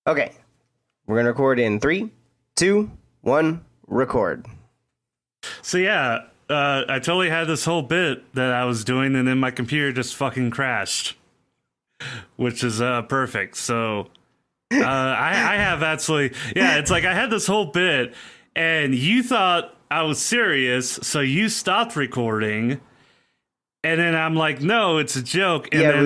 Okay. We're going to record in 3, 2, 1, record. So yeah, I totally had this whole bit that I was doing, and then my computer just fucking crashed, which is perfect. So I have absolutely, yeah, it's like I had this whole bit, and you thought I was serious, so you stopped recording, and then I'm like, no, it's a joke. And then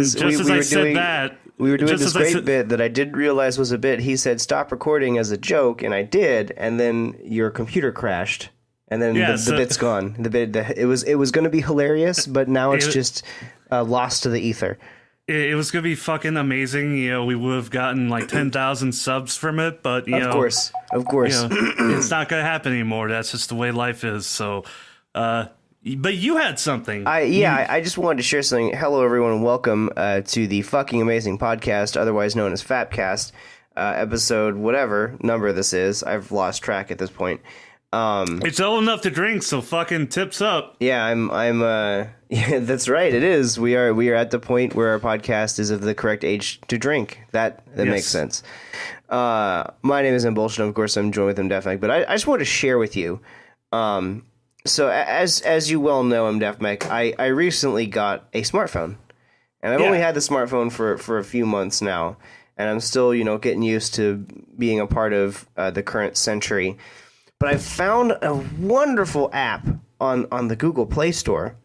we were doing this great bit that I didn't realize was a bit. He said, stop recording as a joke, and I did, and then your computer crashed, and then the bit's gone. It was going to be hilarious, but now it's just lost to the ether. It was going to be fucking amazing. You know, we would have gotten like 10,000 subs from it, but, you know. Of course. You know, it's not going to happen anymore. That's just the way life is, so... but you had something. I just wanted to share something. Hello, everyone, and welcome to the fucking amazing podcast, otherwise known as FAPCast, episode whatever number this is. I've lost track at this point. It's old enough to drink, so fucking tips up. Yeah, yeah, that's right. It is. We are at the point where our podcast is of the correct age to drink. That yes. Makes sense. My name is Bullshit. Of course, I'm joined with Mdefmec, but I just want to share with you. So as you well know, Mdefmec, I recently got a smartphone, and I've only had the smartphone for a few months now, and I'm still getting used to being a part of the current century. But I found a wonderful app on the Google Play Store,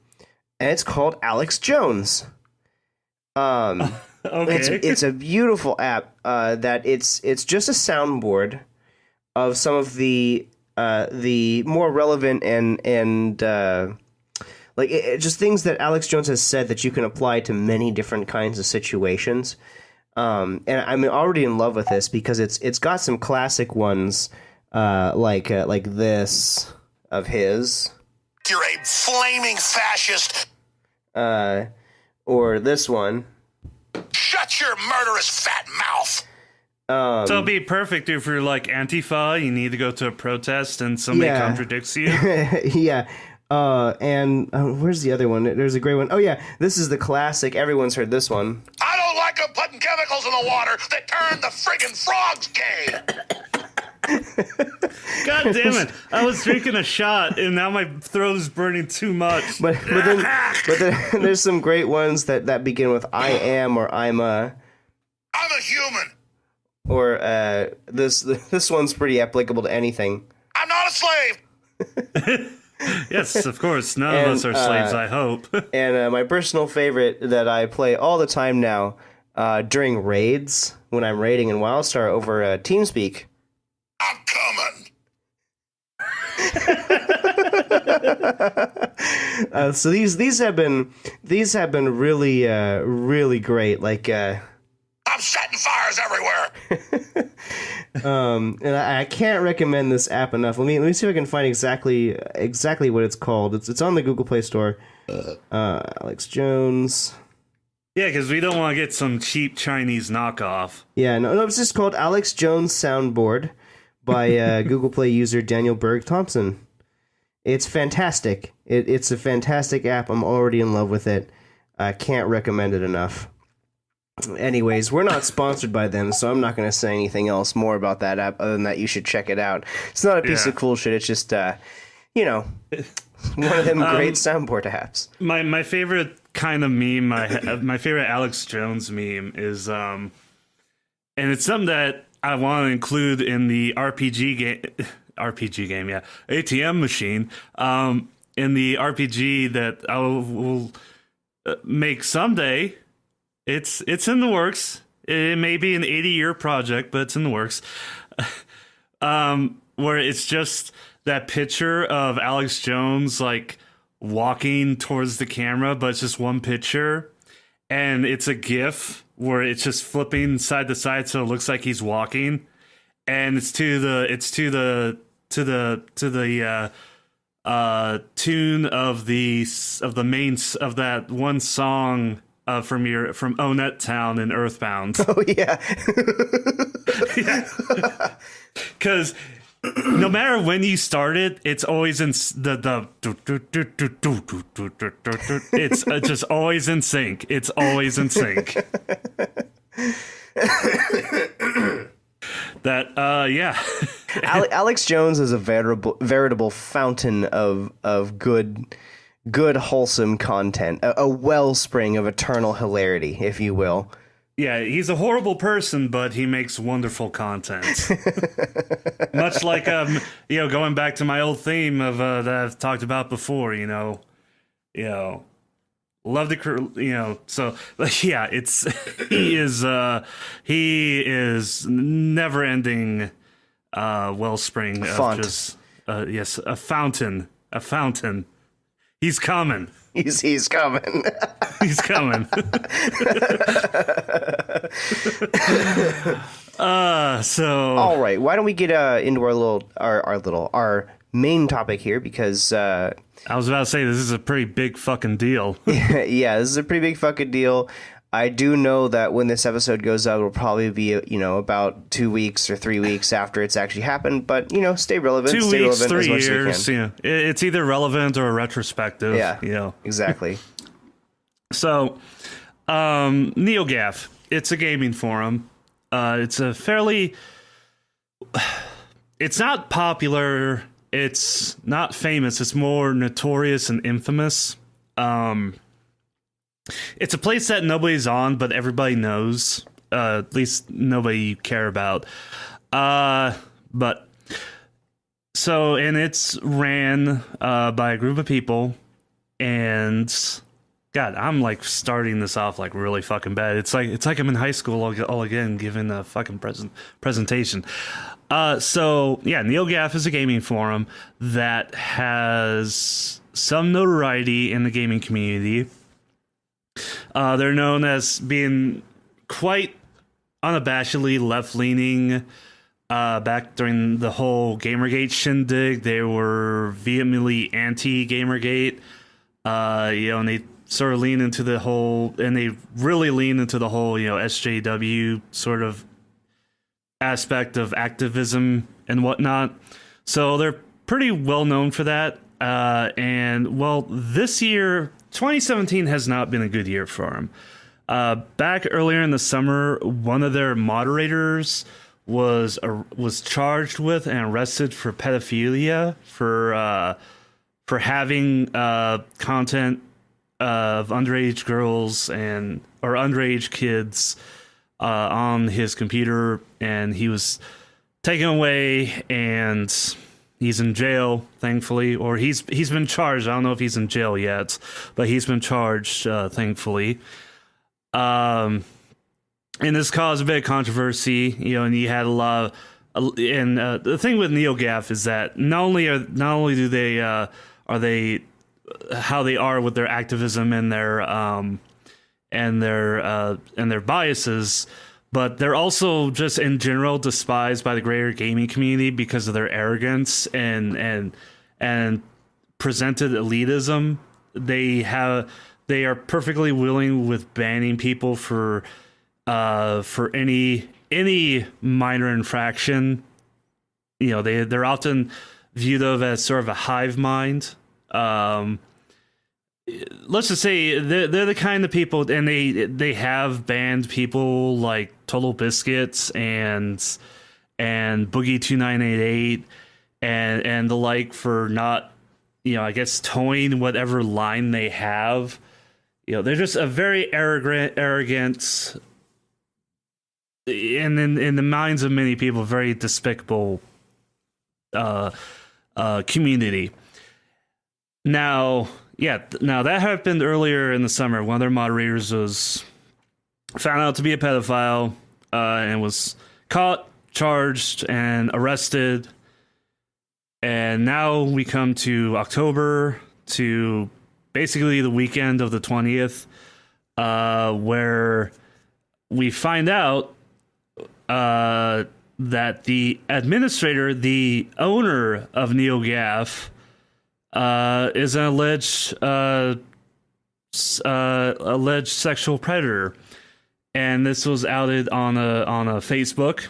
and it's called Alex Jones. Okay. It's a beautiful app that it's just a soundboard of some of the more relevant and just things that Alex Jones has said that you can apply to many different kinds of situations. And I'm already in love with this because it's got some classic ones like this of his. You're a flaming fascist. Or this one. Shut your murderous fat mouth. So it'll be perfect if you're like Antifa, you need to go to a protest and somebody contradicts you. Yeah. And where's the other one? There's a great one. Oh, yeah. This is the classic. Everyone's heard this one. I don't like them putting chemicals in the water that turn the friggin' frogs gay. God damn it. I was drinking a shot and now my throat is burning too much. But then there's some great ones that begin with I am or I'm a human. Or this one's pretty applicable to anything. I'm not a slave. Yes, of course. None of us are slaves, I hope. And my personal favorite that I play all the time now during raids, when I'm raiding in WildStar over TeamSpeak. I'm coming. So these have been really really great. Like I'm setting fires everywhere. And I can't recommend this app enough. Let me see if I can find exactly what it's called. It's on the Google Play Store. Alex Jones. Yeah, because we don't want to get some cheap Chinese knockoff. Yeah, no, it's just called Alex Jones Soundboard by Google Play user Daniel Berg Thompson. It's fantastic. It's a fantastic app. I'm already in love with it. I can't recommend it enough. Anyways, we're not sponsored by them, so I'm not going to say anything else more about that app other than that you should check it out. It's not a piece of cool shit. It's just, one of them great soundboard apps. My favorite kind of meme, my favorite Alex Jones meme is, and it's something that I want to include in the RPG game, yeah, ATM machine, in the RPG that I will make someday. It's in the works. It may be an 80-year project, but it's in the works. Where it's just that picture of Alex Jones like walking towards the camera, but it's just one picture, and it's a GIF where it's just flipping side to side, so it looks like he's walking, and it's to the tune of that one song. From Onet Town in Earthbound. Oh yeah, yeah. Because no matter when you start it, it's always in the it's just always in sync. It's always in sync. That yeah. Alex Jones is a veritable fountain of good wholesome content, a wellspring of eternal hilarity, if you will. Yeah, he's a horrible person, but he makes wonderful content. Much like going back to my old theme of that I've talked about before, love the so yeah, it's he is never ending wellspring of Font. just yes, a fountain. He's coming. He's coming. He's coming. So all right, why don't we get into our main topic here, because I was about to say this is a pretty big fucking deal. yeah, this is a pretty big fucking deal. I do know that when this episode goes out, it'll probably be about 2 weeks or 3 weeks after it's actually happened. But stay relevant. 2 stay weeks, relevant 3 as much years. as we can. It's either relevant or retrospective. Yeah, exactly. So, Neogaf. It's a gaming forum. It's a fairly. It's not popular. It's not famous. It's more notorious and infamous. It's a place that nobody's on, but everybody knows. At least nobody you care about. And it's ran by a group of people, and God, I'm like starting this off like really fucking bad. It's like I'm in high school all again, giving a fucking presentation. So yeah, Neogaf is a gaming forum that has some notoriety in the gaming community. They're known as being quite unabashedly left-leaning. Back during the whole Gamergate shindig, they were vehemently anti-Gamergate. And they sort of lean into the whole, and they really lean into the whole, SJW sort of aspect of activism and whatnot. So they're pretty well known for that. And well, this year, 2017 has not been a good year for them. Back earlier in the summer, one of their moderators was charged with and arrested for pedophilia, for having content of underage girls or underage kids on his computer, and he was taken away, and he's in jail, thankfully, or he's been charged. I don't know if he's in jail yet, but he's been charged, thankfully. And this caused a bit of controversy, and you had a lot of, and the thing with Neogaf is that not only do they are they how they are with their activism and their biases, but they're also just in general despised by the greater gaming community because of their arrogance and presented elitism. They are perfectly willing with banning people for any minor infraction. They're often viewed of as sort of a hive mind. Let's just say they're the kind of people, and they have banned people like Total Biscuits and Boogie 2988 and the like for not, I guess, towing whatever line they have. They're just a very arrogant, and in the minds of many people, very despicable community. Now that happened earlier in the summer. One of their moderators was found out to be a pedophile and was caught, charged, and arrested. And now we come to October, to basically the weekend of the 20th, where we find out that the administrator, the owner of Neogaf, is an alleged sexual predator, and this was outed on a Facebook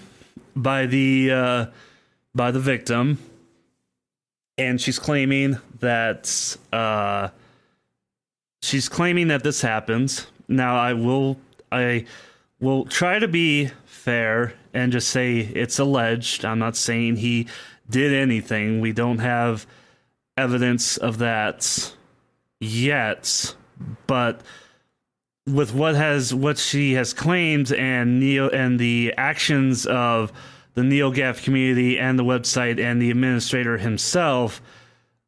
by the victim, and she's claiming that this happened. Now, I we'll try to be fair and just say it's alleged. I'm not saying he did anything. We don't have evidence of that yet, but with what she has claimed and the actions of the Neogaf community and the website and the administrator himself,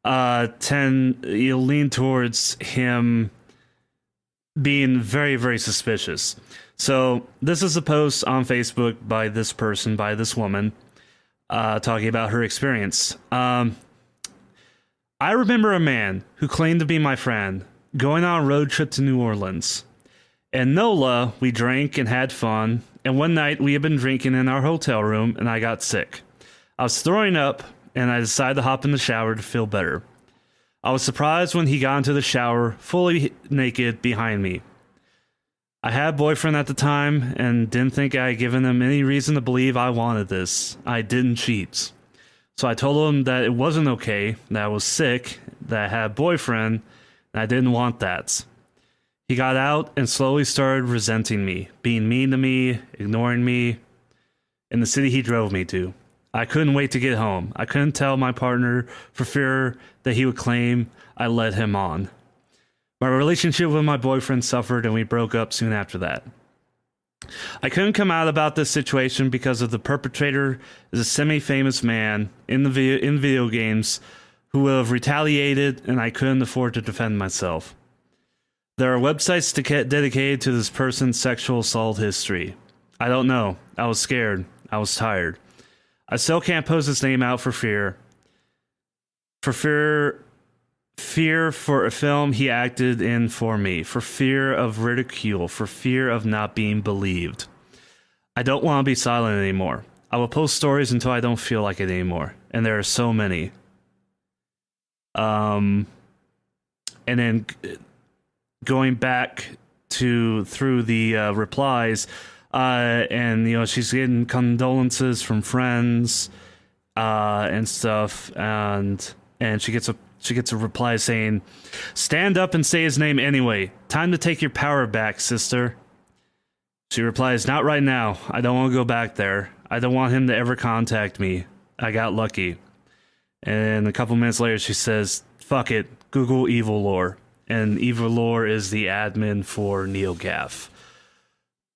lean towards him being very, very suspicious. So this is a post on Facebook by this person, by this woman, talking about her experience. I remember a man who claimed to be my friend going on a road trip to New Orleans. In NOLA, we drank and had fun, and one night we had been drinking in our hotel room, and I got sick. I was throwing up, and I decided to hop in the shower to feel better. I was surprised when he got into the shower, fully naked, behind me. I had a boyfriend at the time, and didn't think I had given him any reason to believe I wanted this. I didn't cheat. So I told him that it wasn't okay, that I was sick, that I had a boyfriend, and I didn't want that. He got out and slowly started resenting me, being mean to me, ignoring me, in the city he drove me to. I couldn't wait to get home. I couldn't tell my partner for fear that he would claim I led him on. My relationship with my boyfriend suffered and we broke up soon after that. I couldn't come out about this situation because of the perpetrator is a semi-famous man in video games who would have retaliated, and I couldn't afford to defend myself. There are websites dedicated to this person's sexual assault history. I don't know. I was scared. I was tired. I still can't post his name out for fear. Fear for a film he acted in for me. For fear of ridicule. For fear of not being believed. I don't want to be silent anymore. I will post stories until I don't feel like it anymore. And there are so many. And then going back through the replies, and she's getting condolences from friends and stuff, and she gets a reply saying, "Stand up and say his name anyway. Time to take your power back, sister." She replies, "Not right now. I don't want to go back there. I don't want him to ever contact me. I got lucky." And a couple minutes later, she says, "Fuck it. Google Evil Lore." And Evil Lore is the admin for Neogaf.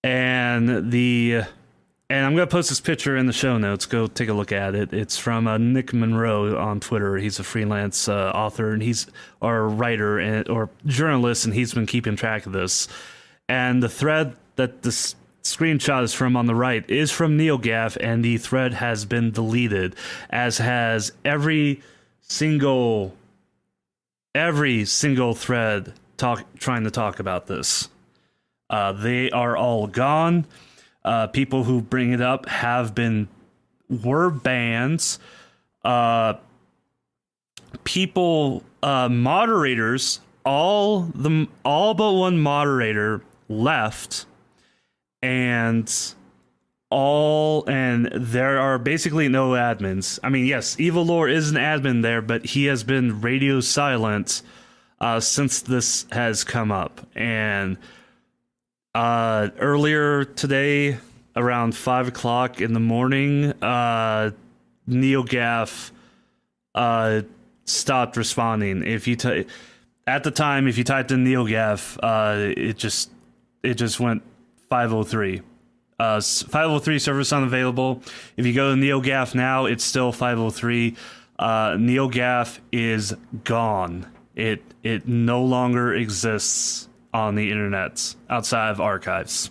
And I'm going to post this picture in the show notes. Go take a look at it. It's from Nick Monroe on Twitter. He's a freelance author, and or writer or journalist, and he's been keeping track of this. And the thread that this screenshot is from on the right is from Neogaf, and the thread has been deleted, as has every single thread trying to talk about this. They are all gone. People who bring it up were banned. Moderators, all but one moderator left, and there are basically no admins. I mean, yes, Evil Lore is an admin there, but he has been radio silent since this has come up. And earlier today, around 5 o'clock in the morning, Neogaf stopped responding. At the time, if you typed in Neogaf, it just went 503. 503 service unavailable. If you go to Neogaf now, it's still 503. Neogaf is gone. It no longer exists on the internet outside of archives.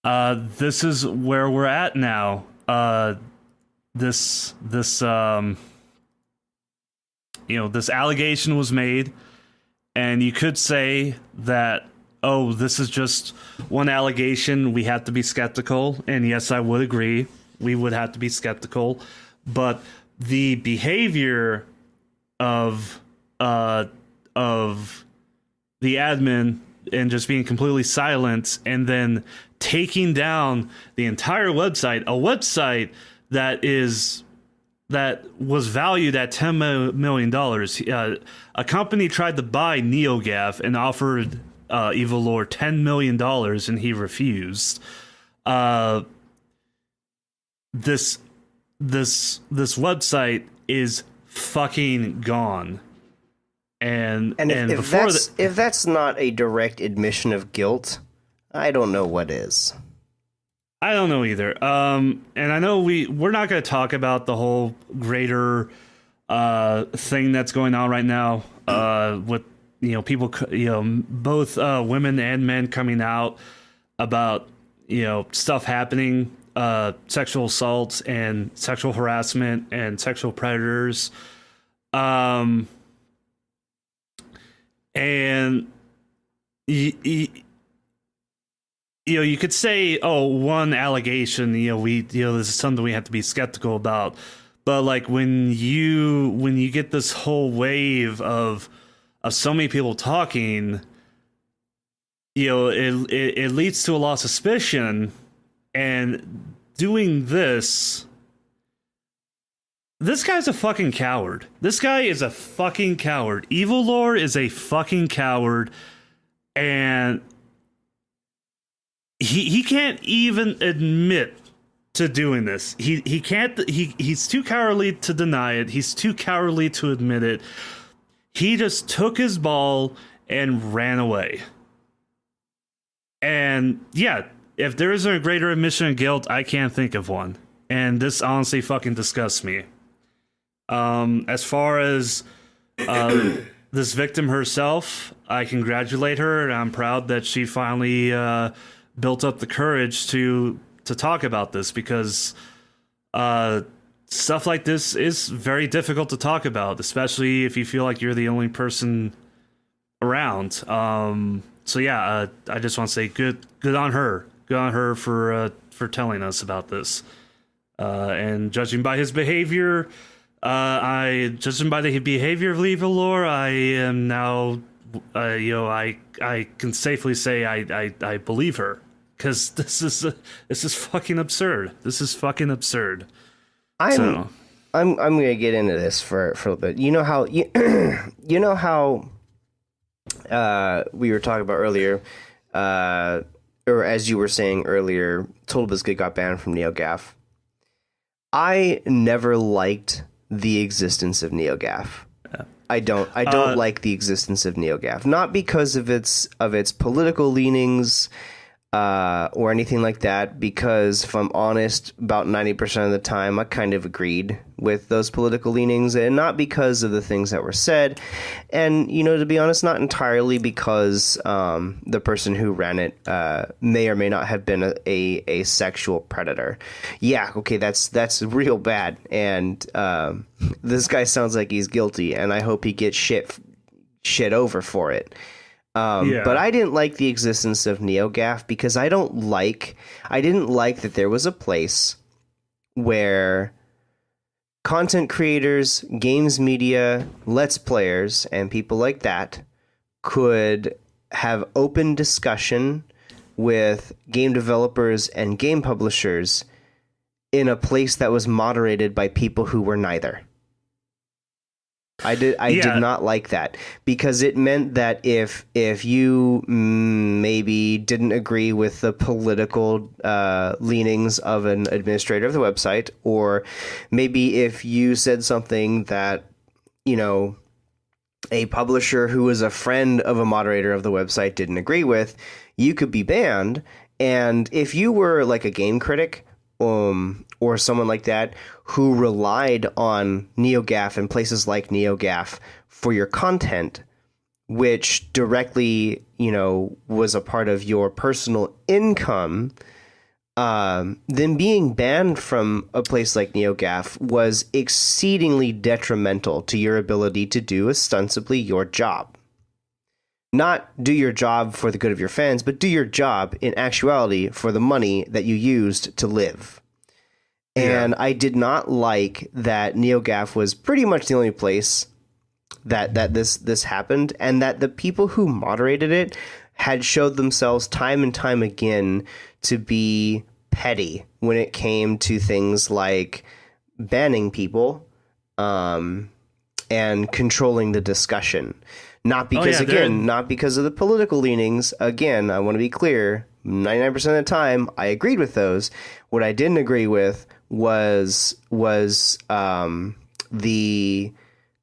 This is where we're at now. This allegation was made, and you could say that, oh, this is just one allegation. We have to be skeptical. And yes, I would agree. We would have to be skeptical. But the behavior of the admin and just being completely silent and then taking down the entire website, a website that was valued at $10 million. A company tried to buy Neogaf and offered Evil Lord $10 million, and he refused. This website is fucking gone. And if that's not a direct admission of guilt, I don't know what is. I don't know either. And I know we're not going to talk about the whole greater thing that's going on right now with people, both women and men coming out about stuff happening, sexual assaults and sexual harassment and sexual predators. And you could say, oh, one allegation, this is something we have to be skeptical about. But like when you get this whole wave of so many people talking, it leads to a lot of suspicion. And doing this guy's a fucking coward. This guy is a fucking coward. Evil Lord is a fucking coward, and he can't even admit to doing this. He can't. He's too cowardly to deny it. He's too cowardly to admit it. He just took his ball and ran away. And yeah, if there isn't a greater admission of guilt, I can't think of one. And this honestly fucking disgusts me. As far as this victim herself, I congratulate her, and I'm proud that she finally built up the courage to talk about this, because stuff like this is very difficult to talk about, especially if you feel like you're the only person around. So yeah, I just want to say good on her. Good on her for telling us about this. And judging by his behavior, judging by the behavior of Evil Lord, I am now, I can safely say I believe her, because this is fucking absurd. This is fucking absurd. I'm gonna get into this for a little bit. You know how we were talking about earlier, or as you were saying earlier, Total Biscuit got banned from Neogaf. I never liked the existence of Neogaf. I don't like the existence of Neogaf, not because of its political leanings or anything like that, because if I'm honest, about 90% of the time I kind of agreed with those political leanings, and not because of the things that were said, and to be honest, not entirely because the person who ran it may or may not have been a sexual predator. Yeah, okay, that's real bad, and this guy sounds like he's guilty, and I hope he gets shit over for it. But I didn't like the existence of Neogaf because I didn't like that there was a place where content creators, games media, let's players, and people like that could have open discussion with game developers and game publishers in a place that was moderated by people who were neither. I did not like that, because it meant that if you maybe didn't agree with the political leanings of an administrator of the website, or maybe if you said something that a publisher who was a friend of a moderator of the website didn't agree with, you could be banned. And if you were like a game critic or someone like that who relied on Neogaf and places like Neogaf for your content, which directly, was a part of your personal income, then being banned from a place like Neogaf was exceedingly detrimental to your ability to do ostensibly your job. Not do your job for the good of your fans, but do your job in actuality for the money that you used to live. And I did not like that Neogaf was pretty much the only place that this happened, and that the people who moderated it had showed themselves time and time again to be petty when it came to things like banning people and controlling the discussion. Not because, yeah, again, not because of the political leanings. Again, I want to be clear. 99% of the time, I agreed with those. What I didn't agree with was the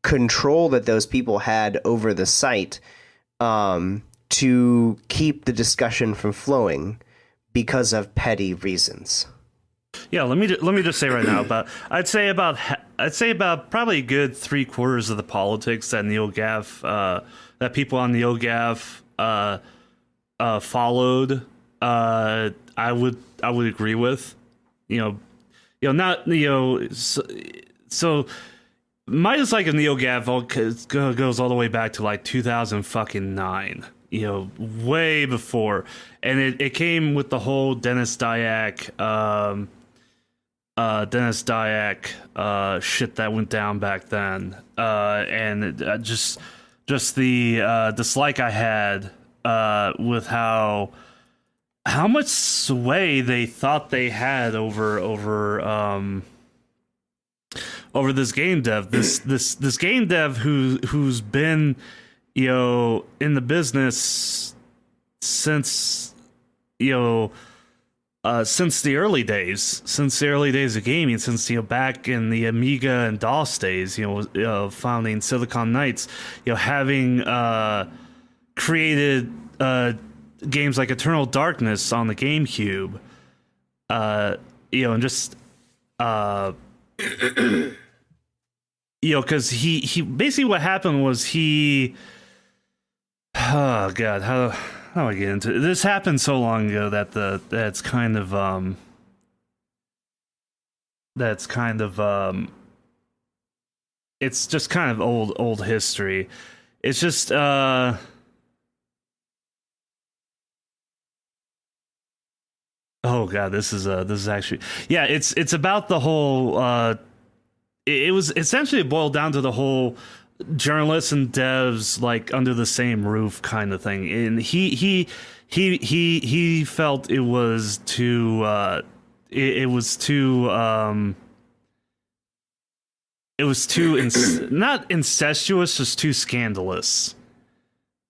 control that those people had over the site to keep the discussion from flowing because of petty reasons. Yeah, let me just say right now, I'd say about probably a good 3/4 of the politics that Neogaf that people on Neogaf followed. I would agree with. So my dislike of Neogaf goes all the way back to like 2009. Way before, and it came with the whole Dennis Dyack shit that went down back then, and just the dislike I had with how much sway they thought they had over this game dev, this game dev who's been in the business since since the early days of gaming, since back in the Amiga and DOS days, founding Silicon Knights, having created games like Eternal Darkness on the GameCube, and just because he basically, what happened was oh god, how do I get into it? This happened so long ago that's kind of it's just kind of old history. It's just oh god, this is actually, yeah, it's about the whole it was essentially boiled down to the whole journalists and devs like under the same roof kind of thing, and he felt it was too not incestuous, just too scandalous,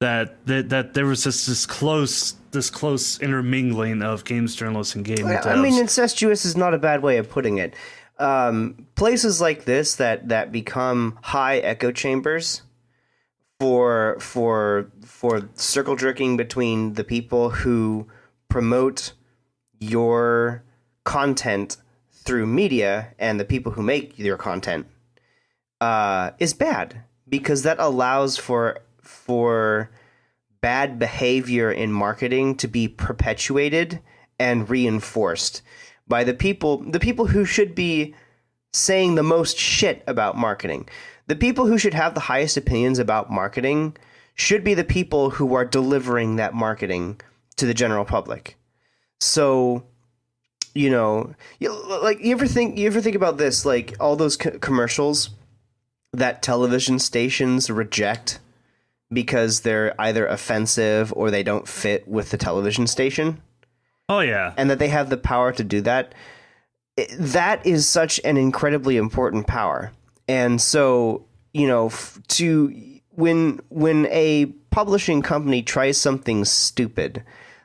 that there was this close intermingling of games journalists and game devs. I mean, incestuous is not a bad way of putting it. Places like this that become high echo chambers for circle jerking between the people who promote your content through media and the people who make your content is bad, because that allows for bad behavior in marketing to be perpetuated and reinforced by the people who should be saying the most shit about marketing. The people who should have the highest opinions about marketing should be the people who are delivering that marketing to the general public. So, like, you ever think about this, like all those commercials that television stations reject because they're either offensive or they don't fit with the television station? Oh yeah. And that they have the power to do that. That is such an incredibly important power. And so, when a publishing company tries something stupid,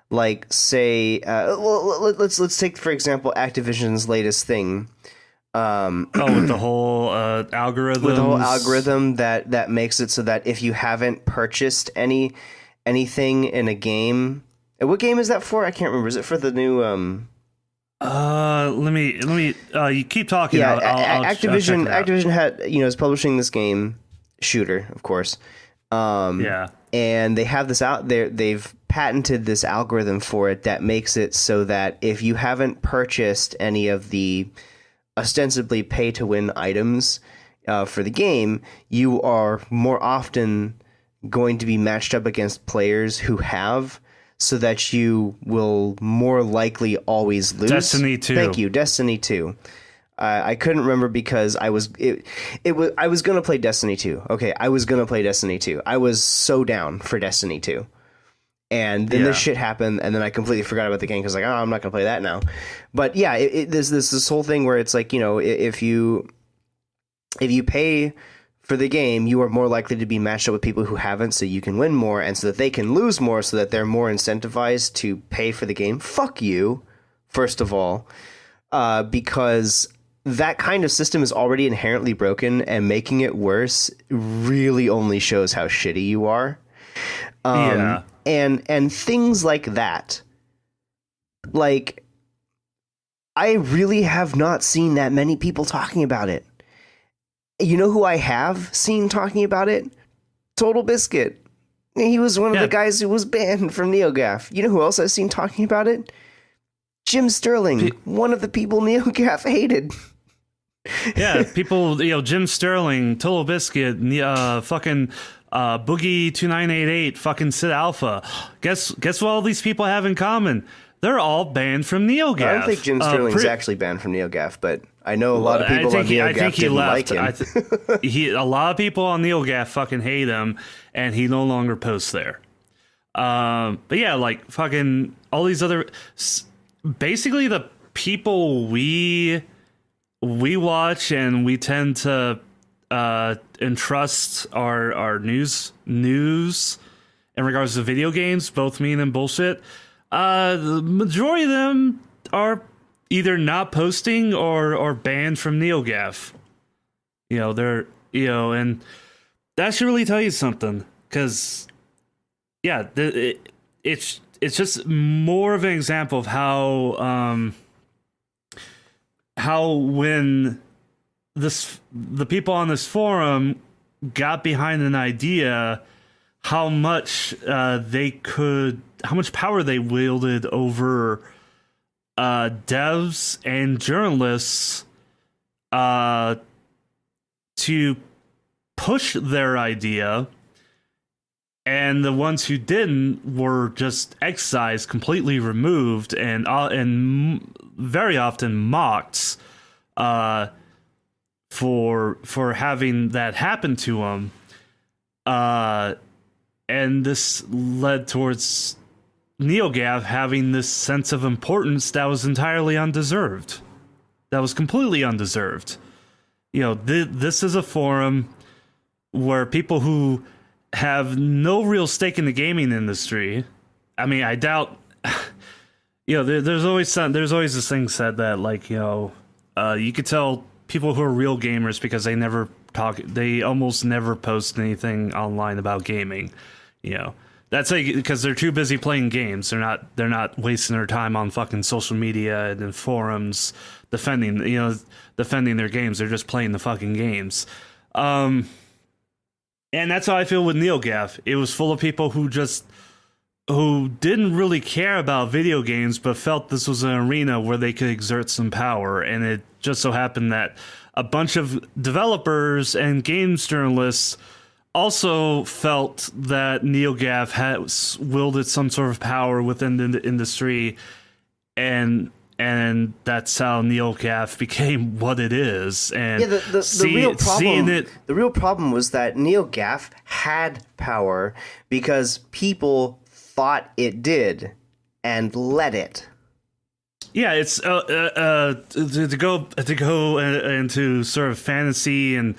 like say, let's take for example Activision's latest thing. With the whole algorithm. With the whole algorithm that makes it so that if you haven't purchased anything in a game. What game is that for? I can't remember. Is it for the new let me you keep talking. Yeah, I'll Activision had is publishing this game, Shooter, of course. Yeah. And they have this out there. They've patented this algorithm for it that makes it so that if you haven't purchased any of the ostensibly pay to win items for the game, you are more often going to be matched up against players who have, so that you will more likely always lose. Destiny 2. Thank you, Destiny 2. I couldn't remember because I was going to play Destiny 2. Okay, I was going to play Destiny 2. I was so down for Destiny 2. And then this shit happened, and then I completely forgot about the game because I'm not going to play that now. But yeah, there's this whole thing where it's like, if you pay for the game, you are more likely to be matched up with people who haven't, so you can win more, and so that they can lose more, so that they're more incentivized to pay for the game. Fuck you, first of all, because that kind of system is already inherently broken, and making it worse really only shows how shitty you are. And things like that. Like, I really have not seen that many people talking about it. You know who I have seen talking about it? Total Biscuit. He was one of the guys who was banned from Neogaf. You know who else I've seen talking about it? Jim Sterling, one of the people Neogaf hated. Yeah, people, Jim Sterling, Total Biscuit, fucking Boogie 2988, fucking Sid Alpha. Guess what all these people have in common? They're all banned from Neogaf. I don't think Jim Sterling's actually banned from Neogaf, but I know a lot of people on Neogaf didn't like him. A lot of people on Neogaf fucking hate him, and he no longer posts there. But yeah, like fucking all these other, basically the people we watch and we tend to entrust our news in regards to video games, both mean and bullshit. The majority of them are either not posting or banned from Neogaf. And that should really tell you something, because it's just more of an example of how when the people on this forum got behind an idea, how much power they wielded over devs and journalists to push their idea, and the ones who didn't were just excised, completely removed, and very often mocked for having that happen to them. And this led towards Neogaf having this sense of importance that was entirely undeserved. That was completely undeserved. This is a forum where people who have no real stake in the gaming industry. I mean, I doubt. There's always this thing said that, like, you could tell people who are real gamers because they never talk. They almost never post anything online about gaming. That's like because they're too busy playing games. They're not wasting their time on fucking social media and in forums defending their games. They're just playing the fucking games. And that's how I feel with Neogaf. It was full of people who didn't really care about video games, but felt this was an arena where they could exert some power. And it just so happened that a bunch of developers and games journalists also felt that Neogaf had wielded some sort of power within the industry, and that's how Neogaf became what it is. And the real problem was that Neogaf had power because people thought it did and let it. Yeah, it's to go into sort of fantasy and.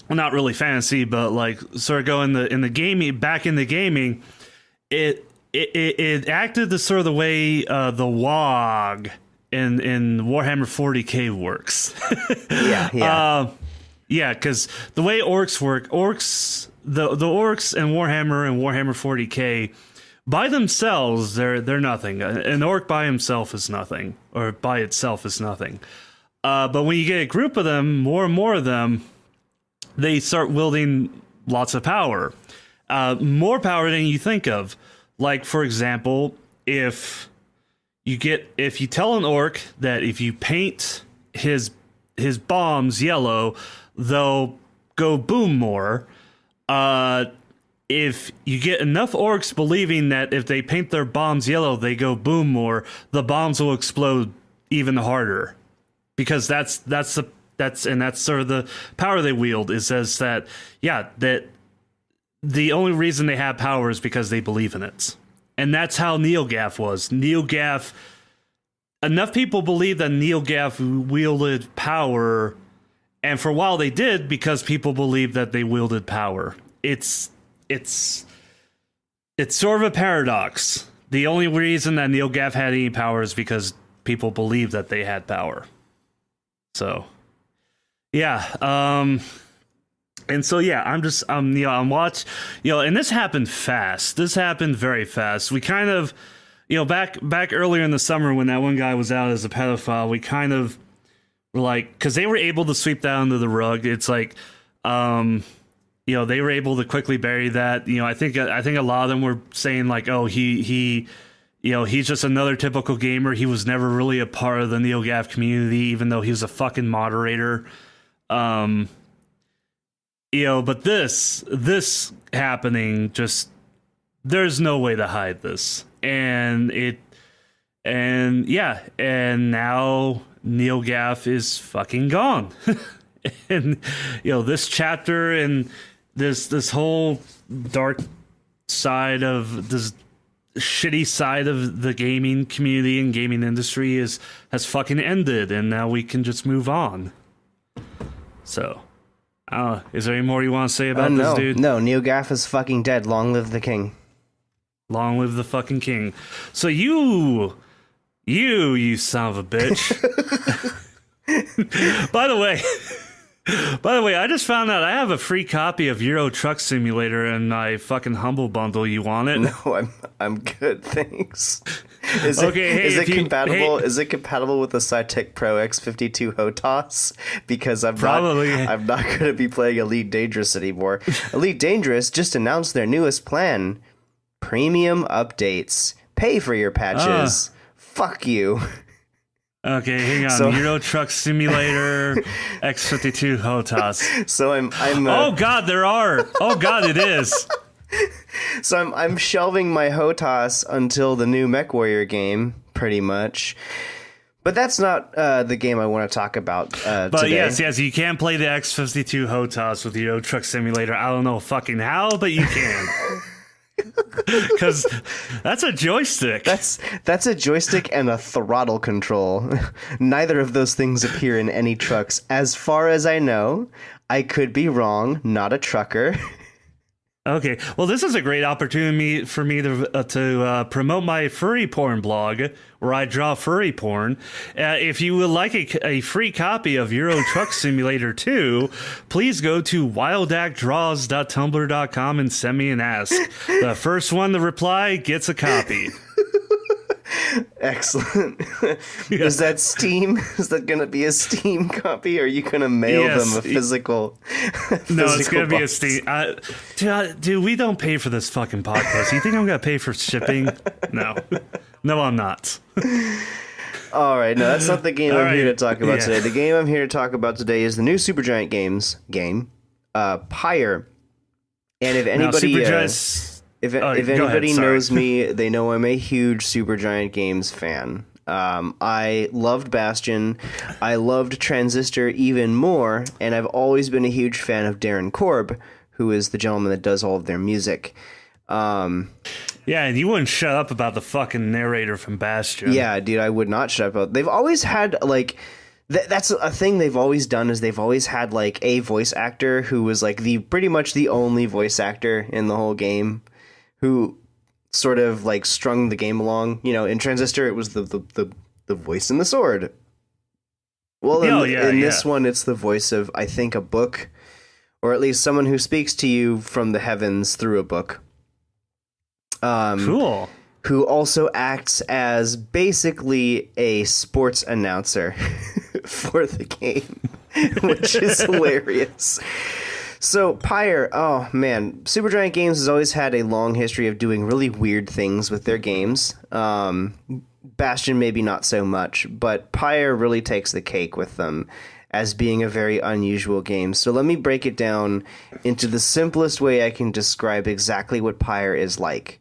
Well, not really fantasy, but like sort of go in the gaming, back in the gaming, it acted the sort of the way the WoG in Warhammer 40k works. Yeah, because the way orcs work, the orcs in Warhammer and Warhammer 40k by themselves they're nothing. An orc by himself is nothing, or by itself is nothing. But when you get a group of them, more and more of them, they start wielding lots of power. More power than you think of. Like, for example, if you tell an orc that if you paint his bombs yellow, they'll go boom more. If you get enough orcs believing that if they paint their bombs yellow, they go boom more, the bombs will explode even harder. Because that's sort of the power they wield, is as that the only reason they have power is because they believe in it. And that's how Neogaf was. Enough people believed that Neogaf wielded power And for a while they did because people believed that they wielded power. It's sort of a paradox. The only reason that Neogaf had any power is because people believed that they had power. So, yeah. And so, yeah, I'm watch, and this happened fast. This happened very fast. We kind of, back earlier in the summer when that one guy was out as a pedophile, we kind of were like, because they were able to sweep that under the rug. It's like, they were able to quickly bury that. I think a lot of them were saying like, oh, he's just another typical gamer. He was never really a part of the Neogaf community, even though he was a fucking moderator. But this happening, just, there's no way to hide this. And now Neogaf is fucking gone. And, this chapter and this whole dark side of this shitty side of the gaming community and gaming industry has fucking ended, and now we can just move on. So, is there any more you want to say about this dude? No, Neogaf is fucking dead. Long live the king. Long live the fucking king. So you son of a bitch. By the way, I just found out I have a free copy of Euro Truck Simulator in my fucking Humble Bundle. You want it? No, I'm good, thanks. Is Okay, it compatible? Is it compatible with the Cytec Pro X52 HOTAS? Because I'm not going to be playing Elite Dangerous anymore. Elite Dangerous just announced their newest plan: premium updates. Pay for your patches. Fuck you. Okay, hang on. So, Euro Truck Simulator X52 HOTAS. So I'm oh God, there are. Oh God, it is. So I'm shelving my HOTAS until the new MechWarrior game, pretty much. But that's not the game I want to talk about but today. yes, you can play the X52 HOTAS with Euro Truck Simulator. I don't know fucking how, but you can. Because that's a joystick. That's a joystick and a throttle control. Neither of those things appear in any trucks. As far as I know, I could be wrong. Not a trucker. Okay, well, this is a great opportunity for me to promote my furry porn blog, where I draw furry porn. If you would like a free copy of Euro Truck Simulator 2, please go to wildactdraws.tumblr.com and send me an ask. The first one to reply gets a copy. Excellent. Is that Steam? Is that going to be a Steam copy, or are you going to mail them a physical? No, it's going to be a Steam. Dude, we don't pay for this fucking podcast. You think I'm going to pay for shipping? No, I'm not. All right, no, that's not the game I'm here to talk about today. The game I'm here to talk about today is the new Supergiant Games game, Pyre. And if anybody... If anybody knows me, they know I'm a huge Supergiant Games fan. I loved Bastion. I loved Transistor even more, and I've always been a huge fan of Darren Korb, who is the gentleman that does all of their music. Yeah, and you wouldn't shut up about the fucking narrator from Bastion. Yeah, dude, I would not shut up about. They've always had, like... That's a thing they've always done, is they've always had, like, a voice actor who was, like, pretty much the only voice actor in the whole game, who sort of like strung the game along. In Transistor, it was the voice in the sword. Well, in this one, it's the voice of, I think, a book, or at least someone who speaks to you from the heavens through a book. Cool. Who also acts as basically a sports announcer for the game, which is hilarious. So, Pyre, oh man, Supergiant Games has always had a long history of doing really weird things with their games. Bastion maybe not so much, but Pyre really takes the cake with them as being a very unusual game. So let me break it down into the simplest way I can describe exactly what Pyre is like.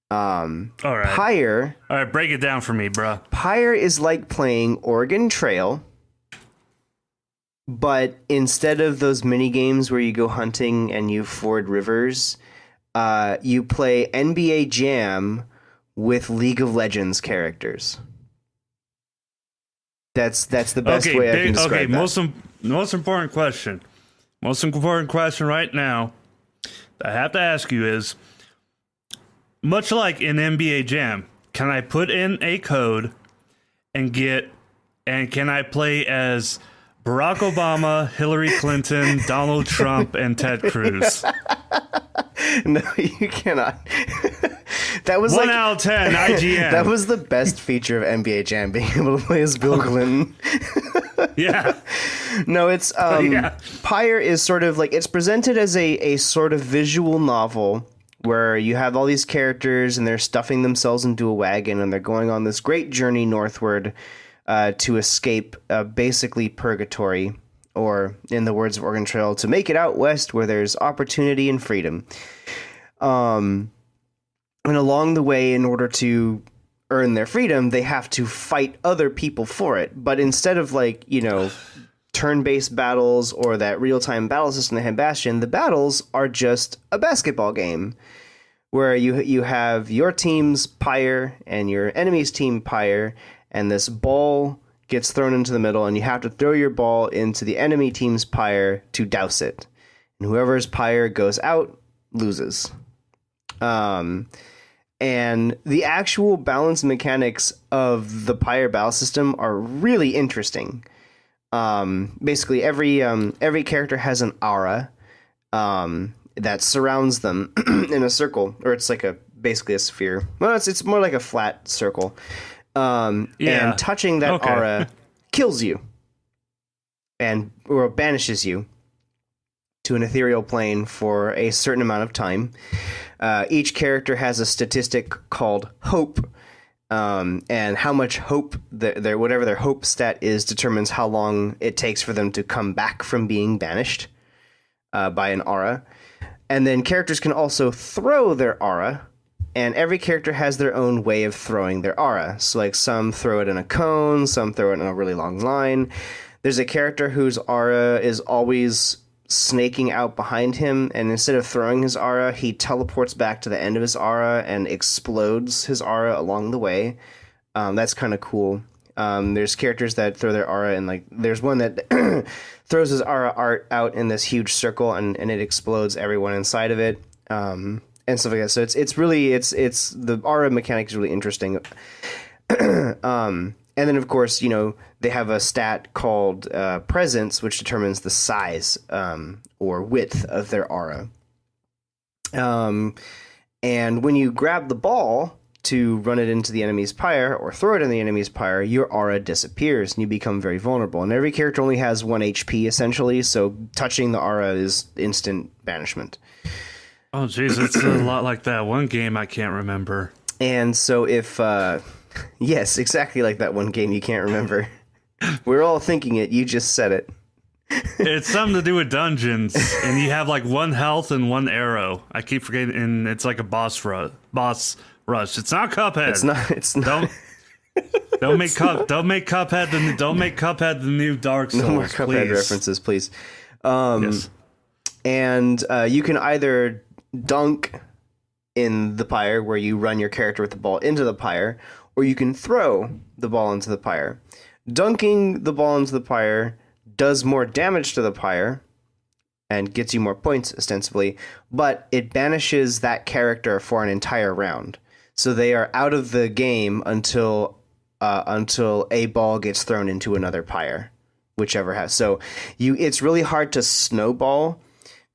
All right. Pyre... All right, break it down for me, bro. Pyre is like playing Oregon Trail... But instead of those mini games where you go hunting and you ford rivers, you play NBA Jam with League of Legends characters. That's the best way I can describe that. Most important question right now that I have to ask you is, much like in NBA Jam, can I put in a code and can I play as Barack Obama, Hillary Clinton, Donald Trump, and Ted Cruz? No, you cannot. That was 1 out of 10, IGN. That was the best feature of NBA Jam, being able to play as Bill Clinton. Yeah. No, it's Pyre is sort of like, it's presented as a sort of visual novel where you have all these characters and they're stuffing themselves into a wagon and they're going on this great journey northward to escape basically purgatory, or in the words of Oregon Trail, to make it out west where there's opportunity and freedom. And along the way, in order to earn their freedom, they have to fight other people for it. But instead of, like, you know, turn-based battles or that real-time battle system they had Bastion, the battles are just a basketball game where you have your team's Pyre and your enemy's team Pyre, and this ball gets thrown into the middle, and you have to throw your ball into the enemy team's Pyre to douse it. And whoever's Pyre goes out loses. And the actual balance mechanics of the Pyre battle system are really interesting. Basically, every character has an aura that surrounds them in a circle, or it's like basically a sphere. Well, it's more like a flat circle. And touching that aura kills you, or banishes you to an ethereal plane for a certain amount of time. Each character has a statistic called hope, and how much hope whatever their hope stat is determines how long it takes for them to come back from being banished by an aura. And then characters can also throw their aura, and every character has their own way of throwing their aura. So, like, some throw it in a cone, some throw it in a really long line. There's a character whose aura is always snaking out behind him, and instead of throwing his aura, he teleports back to the end of his aura and explodes his aura along the way. That's kind of cool. There's characters that throw their aura, and, like, there's one that throws his aura out in this huge circle, and it explodes everyone inside of it, and stuff like that. So it's really the aura mechanic is really interesting. And then, of course, you know, they have a stat called presence, which determines the size or width of their aura. And when you grab the ball to run it into the enemy's pyre or throw it in the enemy's pyre, your aura disappears and you become very vulnerable. And every character only has 1 HP, essentially, so touching the aura is instant banishment. Oh, jeez, it's a lot like that one game I can't remember. And so if... yes, exactly like that one game you can't remember. We're all thinking it. You just said it. It's something to do with dungeons, and you have like 1 health and 1 arrow. I keep forgetting, and it's like a boss rush. It's not Cuphead. It's not. Don't make Cuphead the new Dark Souls. No more Cuphead references, please. Yes. And you can either dunk in the pyre, where you run your character with the ball into the pyre, or you can throw the ball into the pyre. Dunking the ball into the pyre does more damage to the pyre and gets you more points, ostensibly, but it banishes that character for an entire round. So they are out of the game until a ball gets thrown into another pyre, whichever has. So it's really hard to snowball,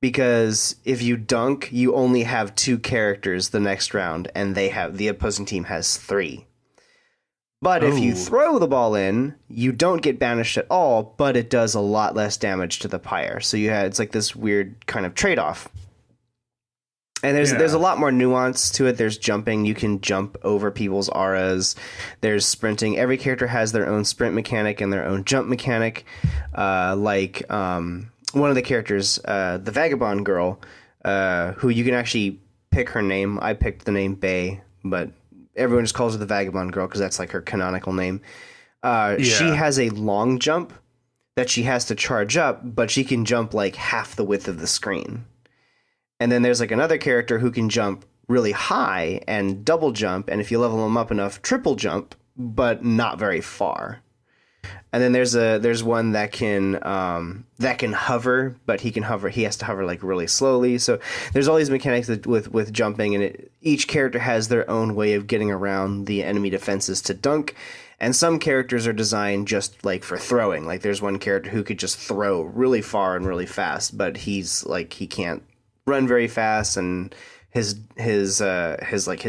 because if you dunk, you only have 2 characters the next round, and the opposing team has 3. But if you throw the ball in, you don't get banished at all, but it does a lot less damage to the pyre. So it's like this weird kind of trade-off. And there's a lot more nuance to it. There's jumping. You can jump over people's auras. There's sprinting. Every character has their own sprint mechanic and their own jump mechanic. One of the characters, the Vagabond Girl, who you can actually pick her name. I picked the name Bay, but everyone just calls her the Vagabond Girl because that's like her canonical name. She has a long jump that she has to charge up, but she can jump like half the width of the screen. And then there's like another character who can jump really high and double jump, and if you level them up enough, triple jump, but not very far. And then there's one that can hover, but he has to hover like really slowly. So there's all these mechanics with jumping, and each character has their own way of getting around the enemy defenses to dunk. And some characters are designed just like for throwing. Like there's one character who could just throw really far and really fast, but he can't run very fast, and his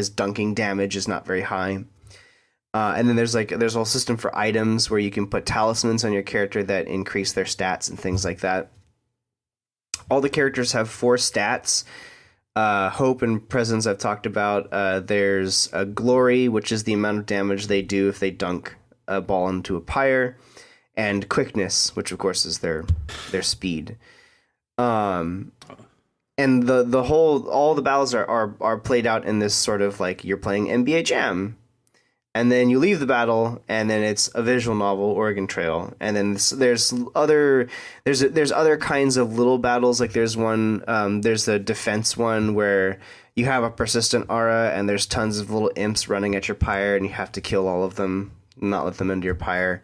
dunking damage is not very high. And then there's a whole system for items where you can put talismans on your character that increase their stats and things like that. All the characters have 4 stats. Hope and presence I've talked about. There's a glory, which is the amount of damage they do if they dunk a ball into a pyre, and quickness, which of course is their speed. And all the battles are played out in this sort of like you're playing NBA Jam. And then you leave the battle, and then it's a visual novel, Oregon Trail. And then there's other kinds of little battles. Like there's the defense one where you have a persistent aura, and there's tons of little imps running at your pyre, and you have to kill all of them, not let them into your pyre.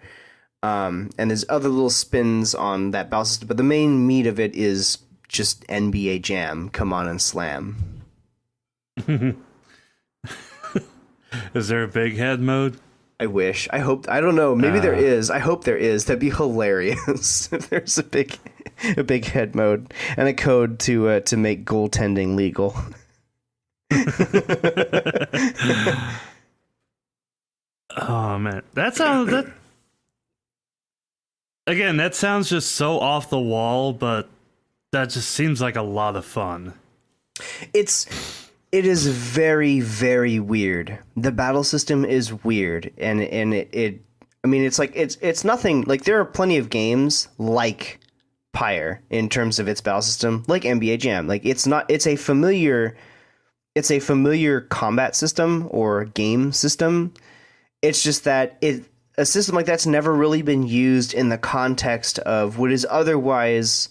And there's other little spins on that battle system, but the main meat of it is just NBA Jam. Come on and slam. Is there a big head mode? I wish. I hope. I don't know. Maybe there is. I hope there is. That'd be hilarious if there's a big head mode and a code to make goaltending legal. Oh man, that sounds just so off the wall, but that just seems like a lot of fun. It is very, very weird. The battle system is weird, and it's nothing like there are plenty of games like Pyre in terms of its battle system, like NBA Jam. Like it's a familiar combat system or game system. It's just that a system like that's never really been used in the context of what is otherwise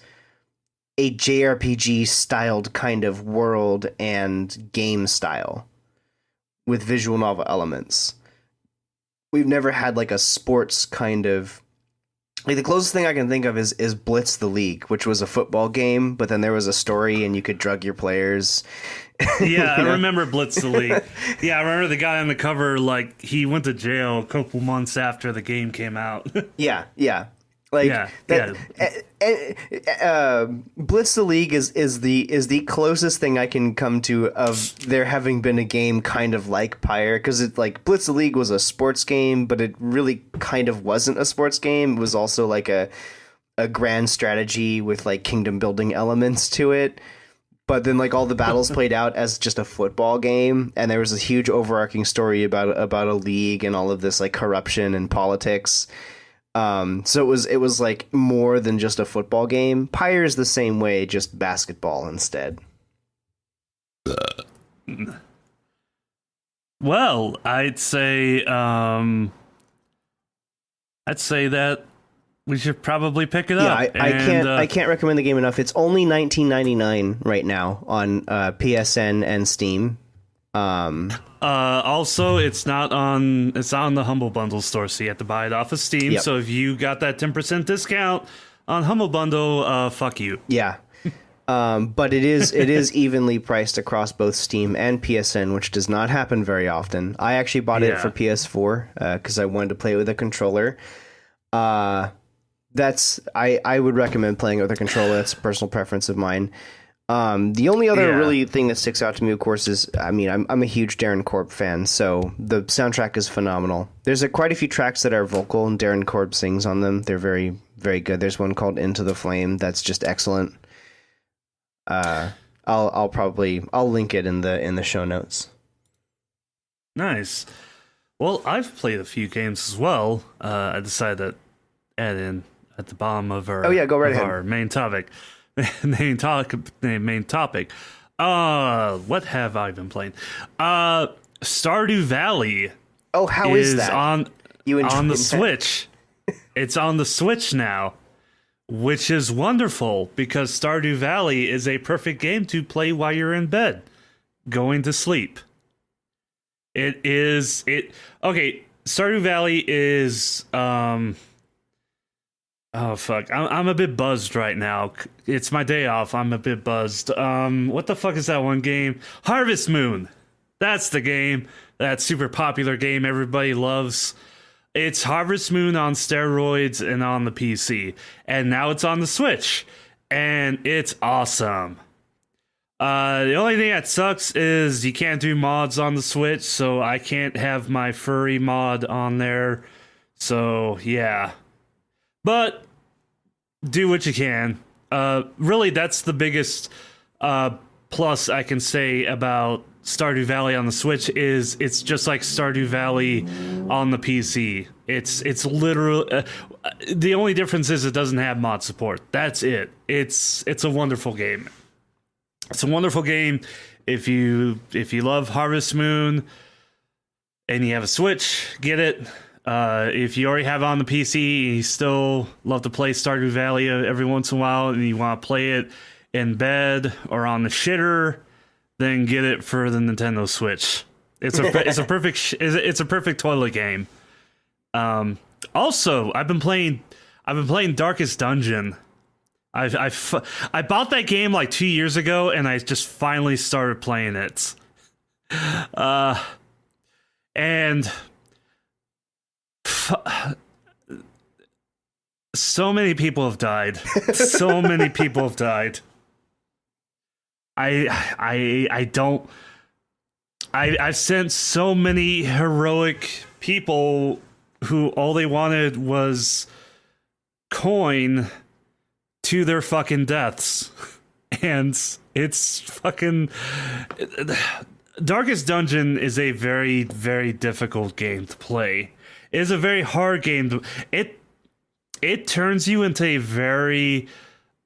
a JRPG styled kind of world and game style with visual novel elements. We've never had like a sports kind of like the closest thing I can think of is Blitz the League, which was a football game, but then there was a story and you could drug your players. Yeah, I remember Blitz the League. Yeah, I remember the guy on the cover, like he went to jail a couple months after the game came out. Yeah. Like Blitz the League is the closest thing I can come to of there having been a game kind of like Pyre, because it like Blitz the League was a sports game, but it really kind of wasn't a sports game. It was also like a grand strategy with like kingdom building elements to it. But then like all the battles played out as just a football game, and there was a huge overarching story about a league and all of this like corruption and politics. So it was like more than just a football game. Pyre is the same way, just basketball instead. Well, I'd say that we should probably pick it up. Yeah, I can't recommend the game enough. It's only $19.99 right now on PSN and Steam. Also, it's on the Humble Bundle store, so you have to buy it off of Steam. Yep. So if you got that 10% discount on Humble Bundle, fuck you. Yeah. But it is evenly priced across both Steam and PSN, which does not happen very often. I actually bought it for PS4 because I wanted to play it with a controller. I would recommend playing it with a controller. That's a personal preference of mine. The only other really thing that sticks out to me, of course, is I'm a huge Darren Korb fan, so the soundtrack is phenomenal. There's quite a few tracks that are vocal, and Darren Korb sings on them. They're very, very good. There's one called "Into the Flame" that's just excellent. I'll link it in the show notes. Nice. Well, I've played a few games as well. I decided to add in at the bottom of our go right ahead. Our main topic. Main topic. What have I been playing? Stardew Valley. Oh, how is that? On the Switch. It's on the Switch now, which is wonderful because Stardew Valley is a perfect game to play while you're in bed, going to sleep. Okay, Stardew Valley is Oh fuck! I'm a bit buzzed right now. It's my day off. I'm a bit buzzed. What the fuck is that one game? Harvest Moon. That's the game. That super popular game everybody loves. It's Harvest Moon on steroids and on the PC, and now it's on the Switch, and it's awesome. The only thing that sucks is you can't do mods on the Switch, so I can't have my furry mod on there. So yeah. But do what you can. Really, that's the biggest plus I can say about Stardew Valley on the Switch is it's just like Stardew Valley on the PC. It's literally the only difference is it doesn't have mod support. That's it. It's a wonderful game. It's a wonderful game if you love Harvest Moon and you have a Switch, get it. If you already have it on the PC and you still love to play Stardew Valley every once in a while and you want to play it in bed or on the shitter, then get it for the Nintendo Switch. It's a perfect toilet game. Also, I've been playing Darkest Dungeon. I bought that game like 2 years ago and I just finally started playing it. And so many people have died. So many people have died. I've sent so many heroic people who all they wanted was coin to their fucking deaths. And it's fucking Darkest Dungeon is a very, very difficult game to play. It is a very hard game. It turns you into a very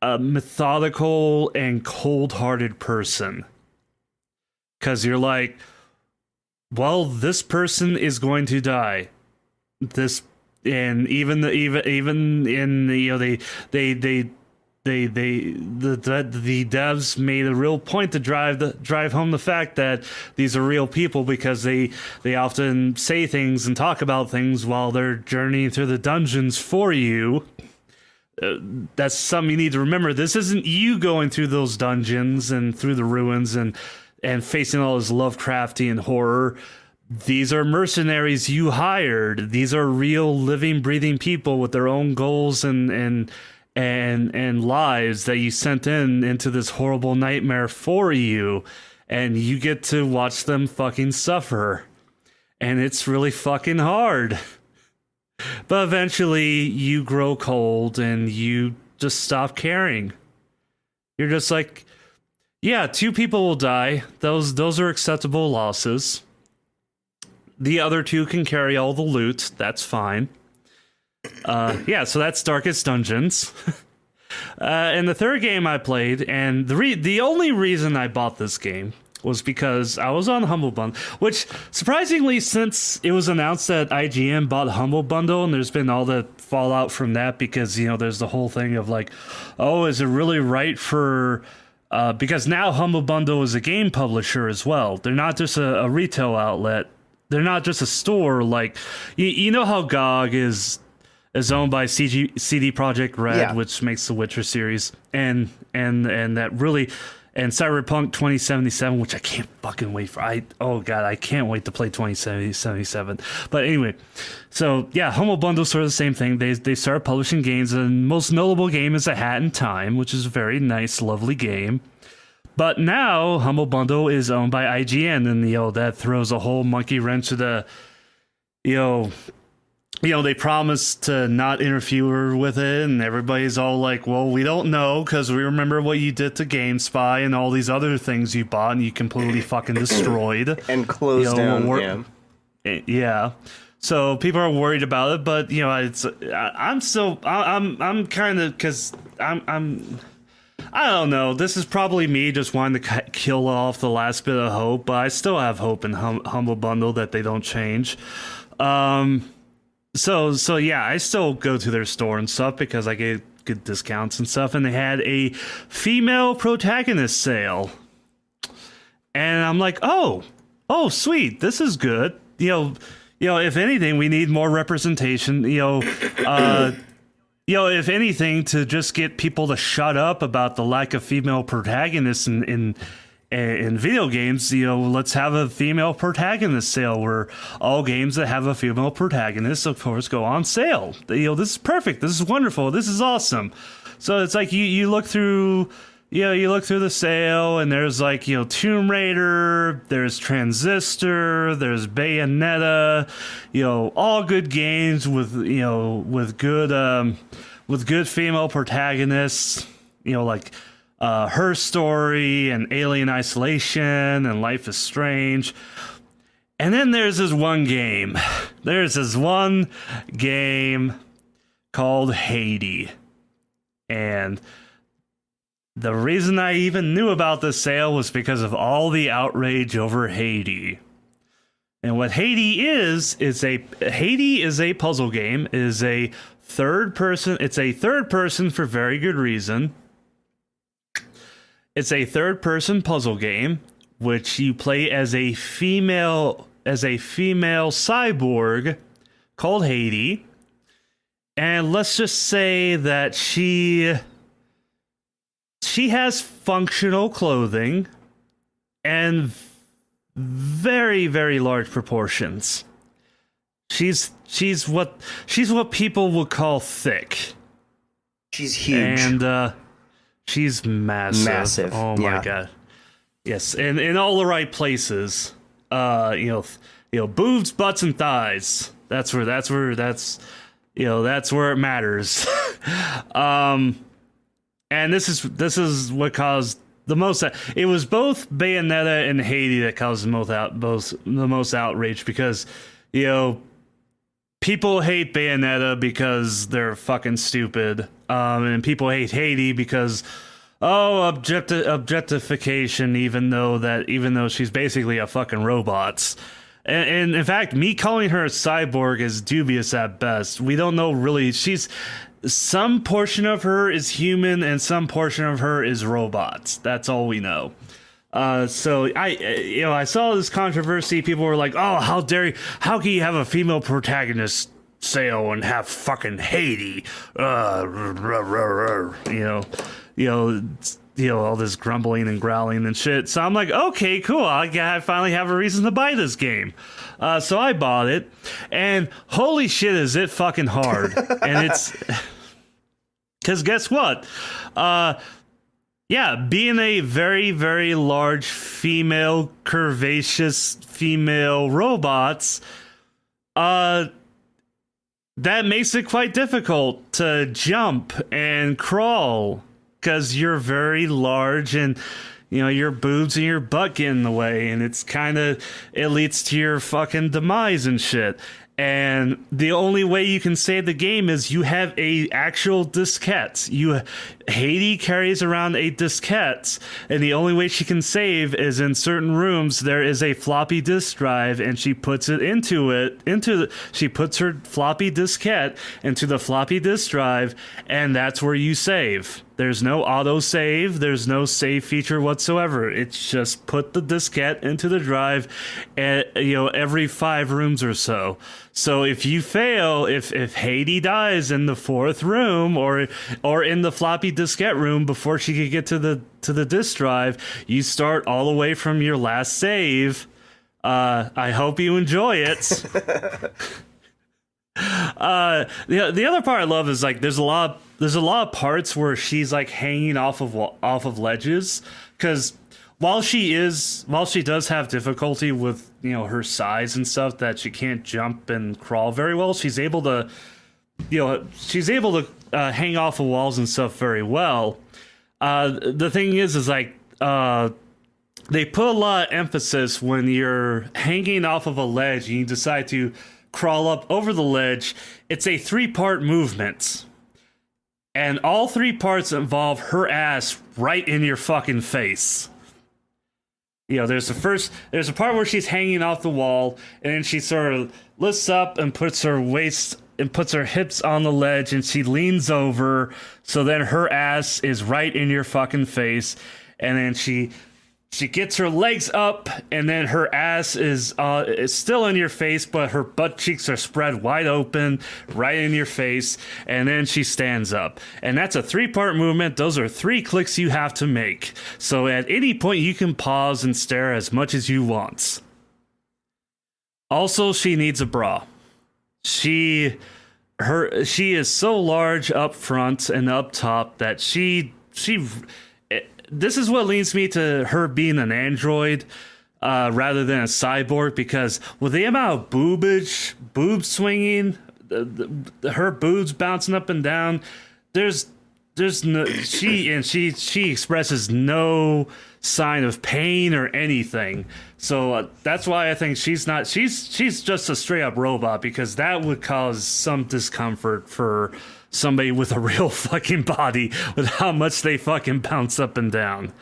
methodical and cold-hearted person. Because you're like, well, this person is going to die. This, and even in the the devs made a real point to drive home the fact that these are real people because they often say things and talk about things while they're journeying through the dungeons for you. That's something you need to remember. This isn't you going through those dungeons and through the ruins and facing all this Lovecraftian horror. These are mercenaries you hired. These are real living, breathing people with their own goals and lives that you sent into this horrible nightmare for you, and you get to watch them fucking suffer. And it's really fucking hard. But eventually you grow cold and you just stop caring. You're just like, yeah, 2 people will die. Those are acceptable losses. The other 2 can carry all the loot. That's fine. Yeah, so that's Darkest Dungeons. And the third game I played, and the only reason I bought this game was because I was on Humble Bundle, which surprisingly, since it was announced that IGN bought Humble Bundle, and there's been all the fallout from that because, there's the whole thing of like, oh, is it really right for... because now Humble Bundle is a game publisher as well. They're not just a retail outlet. They're not just a store. Like, you know how GOG is owned by CD Projekt Red, yeah, which makes the Witcher series, and that really, and Cyberpunk 2077, which I can't fucking wait for. I can't wait to play 2077. But anyway, so yeah, Humble Bundle's sort of the same thing. They started publishing games, and the most notable game is A Hat in Time, which is a very nice, lovely game. But now Humble Bundle is owned by IGN, and that throws a whole monkey wrench to the, they promised to not interfere with it, and everybody's all like, well, we don't know because we remember what you did to GameSpy and all these other things you bought and you completely fucking destroyed and closed down. Yeah. So people are worried about it, but I'm kind of, because I don't know. This is probably me just wanting to kill off the last bit of hope, but I still have hope in Humble Bundle that they don't change. So yeah, I still go to their store and stuff because I get good discounts and stuff, and they had a female protagonist sale. And I'm like, oh, sweet, this is good. If anything, we need more representation, if anything, to just get people to shut up about the lack of female protagonists in video games, let's have a female protagonist sale where all games that have a female protagonist, of course, go on sale. This is perfect. This is wonderful. This is awesome. So it's like you look through. You look through the sale, and there's like, Tomb Raider, there's Transistor, there's Bayonetta, all good games with good female protagonists, like Her Story and Alien Isolation and Life is Strange. And then there's this one game. There's this one game called Hades. And the reason I even knew about this sale was because of all the outrage over Hades. And what Hades is a puzzle game. It is a third person. It's a third person for very good reason. It's a third person puzzle game which you play as a female cyborg called Hades. And let's just say that she has functional clothing and very, very large proportions. She's what people would call thick. She's huge. And she's massive. Massive. Oh my god. Yes, and in all the right places. Boobs, butts, and thighs. That's where it matters. And this is what caused the most. It was both Bayonetta and Hades that caused the most outrage because, people hate Bayonetta because they're fucking stupid, and people hate Hades because objectification. Even though she's basically a fucking robot. And in fact, me calling her a cyborg is dubious at best. We don't know really. Some portion of her is human and some portion of her is robots. That's all we know. So I saw this controversy. People were like, "Oh, how dare you? How can you have a female protagonist sale and have fucking Hades?" All this grumbling and growling and shit. So I'm like, okay, cool. I finally have a reason to buy this game. So I bought it, and holy shit, is it fucking hard. And it's... Because guess what? Being a very, very large female, curvaceous female robots, that makes it quite difficult to jump and crawl. Because you're very large and, your boobs and your butt get in the way, and it leads to your fucking demise and shit. And the only way you can save the game is you have a actual diskette. Hades carries around a diskette, and the only way she can save is in certain rooms. There is a floppy disk drive, and she puts it she puts her floppy diskette into the floppy disk drive, and that's where you save. There's no auto save. There's no save feature whatsoever. It's just put the diskette into the drive, every 5 rooms or so. So if you fail, if Hades dies in the 4th room or in the floppy diskette room before she could get to the disk drive, you start all the way from your last save. I hope you enjoy it. The other part I love is like there's a lot of parts where she's like hanging off of ledges, because while she does have difficulty with her size and stuff, that she can't jump and crawl very well, she's able to hang off of walls and stuff very well. The thing is like they put a lot of emphasis when you're hanging off of a ledge and you decide to crawl up over the ledge. It's a 3-part movement, and all 3 parts involve her ass right in your fucking face. There's a part where she's hanging off the wall, and then she sort of lifts up and puts her waist and puts her hips on the ledge, and she leans over, so then her ass is right in your fucking face, and then she She gets her legs up, and then her ass is still in your face, but her butt cheeks are spread wide open, right in your face, and then she stands up. And that's a 3-part movement. Those are 3 clicks you have to make. So at any point, you can pause and stare as much as you want. Also, she needs a bra. She is so large up front and up top that this is what leads me to her being an android rather than a cyborg, because with the amount of boob swinging, her boobs bouncing up and down, there's no, she expresses no sign of pain or anything. So that's why I think she's just a straight up robot, because that would cause some discomfort for somebody with a real fucking body with how much they fucking bounce up and down.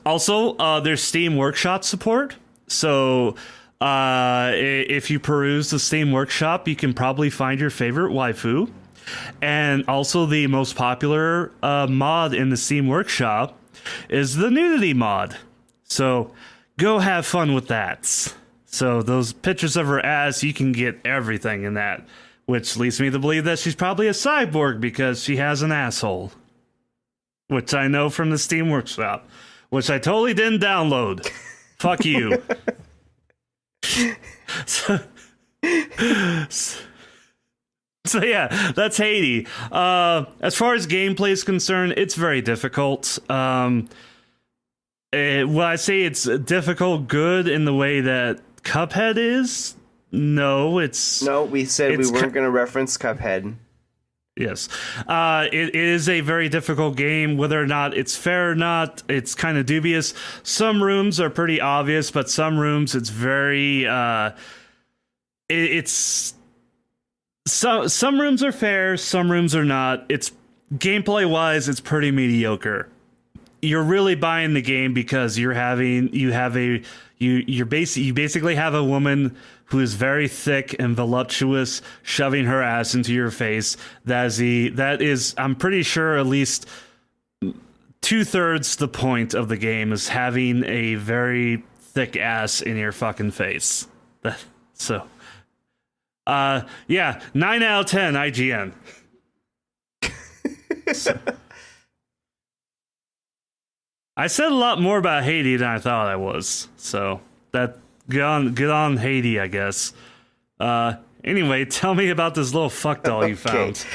Also, there's Steam Workshop support. So if you peruse the Steam Workshop, you can probably find your favorite waifu. And also the most popular mod in the Steam Workshop is the nudity mod. So go have fun with that. So those pictures of her ass, you can get everything in that. Which leads me to believe that she's probably a cyborg because she has an asshole. Which I know from the Steam Workshop. Which I totally didn't download. Fuck you. So yeah, that's Haiti. As far as gameplay is concerned, it's very difficult. Well, I say it's difficult good in the way that Cuphead is. No, we said we weren't going to reference Cuphead. Yes. It is a very difficult game. Whether or not it's fair or not, it's kind of dubious. Some rooms are pretty obvious, but some rooms it's very... Some rooms are fair, some rooms are not. It's gameplay-wise, it's pretty mediocre. You're really buying the game because you basically have a woman who is very thick and voluptuous, shoving her ass into your face. That is, I'm pretty sure, at least 2/3 the point of the game is having a very thick ass in your fucking face. So, yeah, 9 out of 10 IGN. So. I said a lot more about Haiti than I thought I was, so that good on Haiti, I guess. Anyway, tell me about this little fuck doll you found.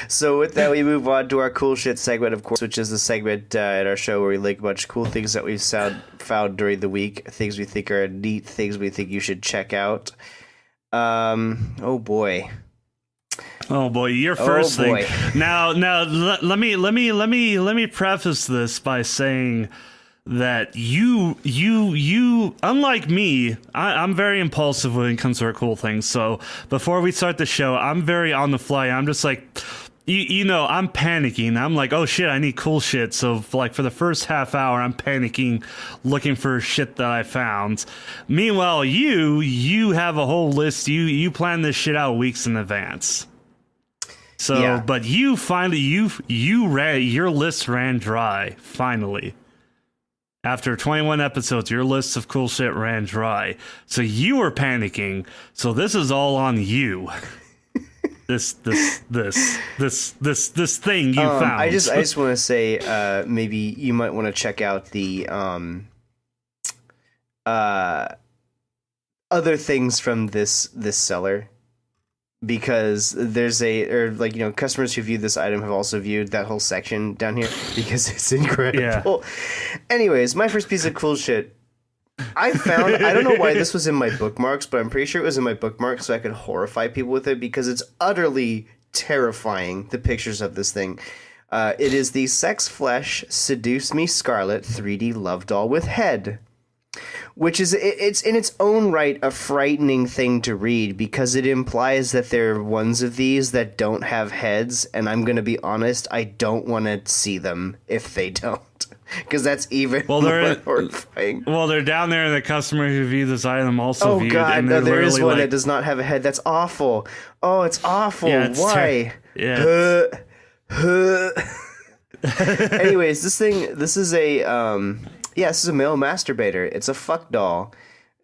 So with that, we move on to our cool shit segment, of course, which is the segment at our show where we link a bunch of cool things that we've found during the week, things we think are neat, things we think you should check out. Oh boy, your first thing. Now, let me preface this by saying that you, unlike me, I'm very impulsive when it comes to our cool things. So before we start the show, I'm very on the fly. I'm just like, I'm panicking. I'm like, oh shit, I need cool shit. So for the first half hour, I'm panicking, looking for shit that I found. Meanwhile, you have a whole list. You plan this shit out weeks in advance. So, yeah. But you finally, your list ran dry, finally. After 21 episodes, your list of cool shit ran dry. So you were panicking. So this is all on you. This thing you found. I just want to say, maybe you might want to check out the other things from this seller. Because there's customers who viewed this item have also viewed that whole section down here because it's incredible. Yeah. Anyways, my first piece of cool shit I don't know why this was in my bookmarks, but I'm pretty sure it was in my bookmarks so I could horrify people with it because it's utterly terrifying, the pictures of this thing. It is the Sex Flesh Seduce Me Scarlet 3D Love Doll with Head. Which is, it's in its own right a frightening thing to read because it implies that there are ones of these that don't have heads, and I'm going to be honest, I don't want to see them if they don't. Because that's even more horrifying. Well, they're down there, and the customer who viewed this item also viewed. Oh, God, no, there is one that does not have a head. That's awful. Oh, it's awful. Yeah, Why? Anyways, this is a this is a male masturbator. It's a fuck doll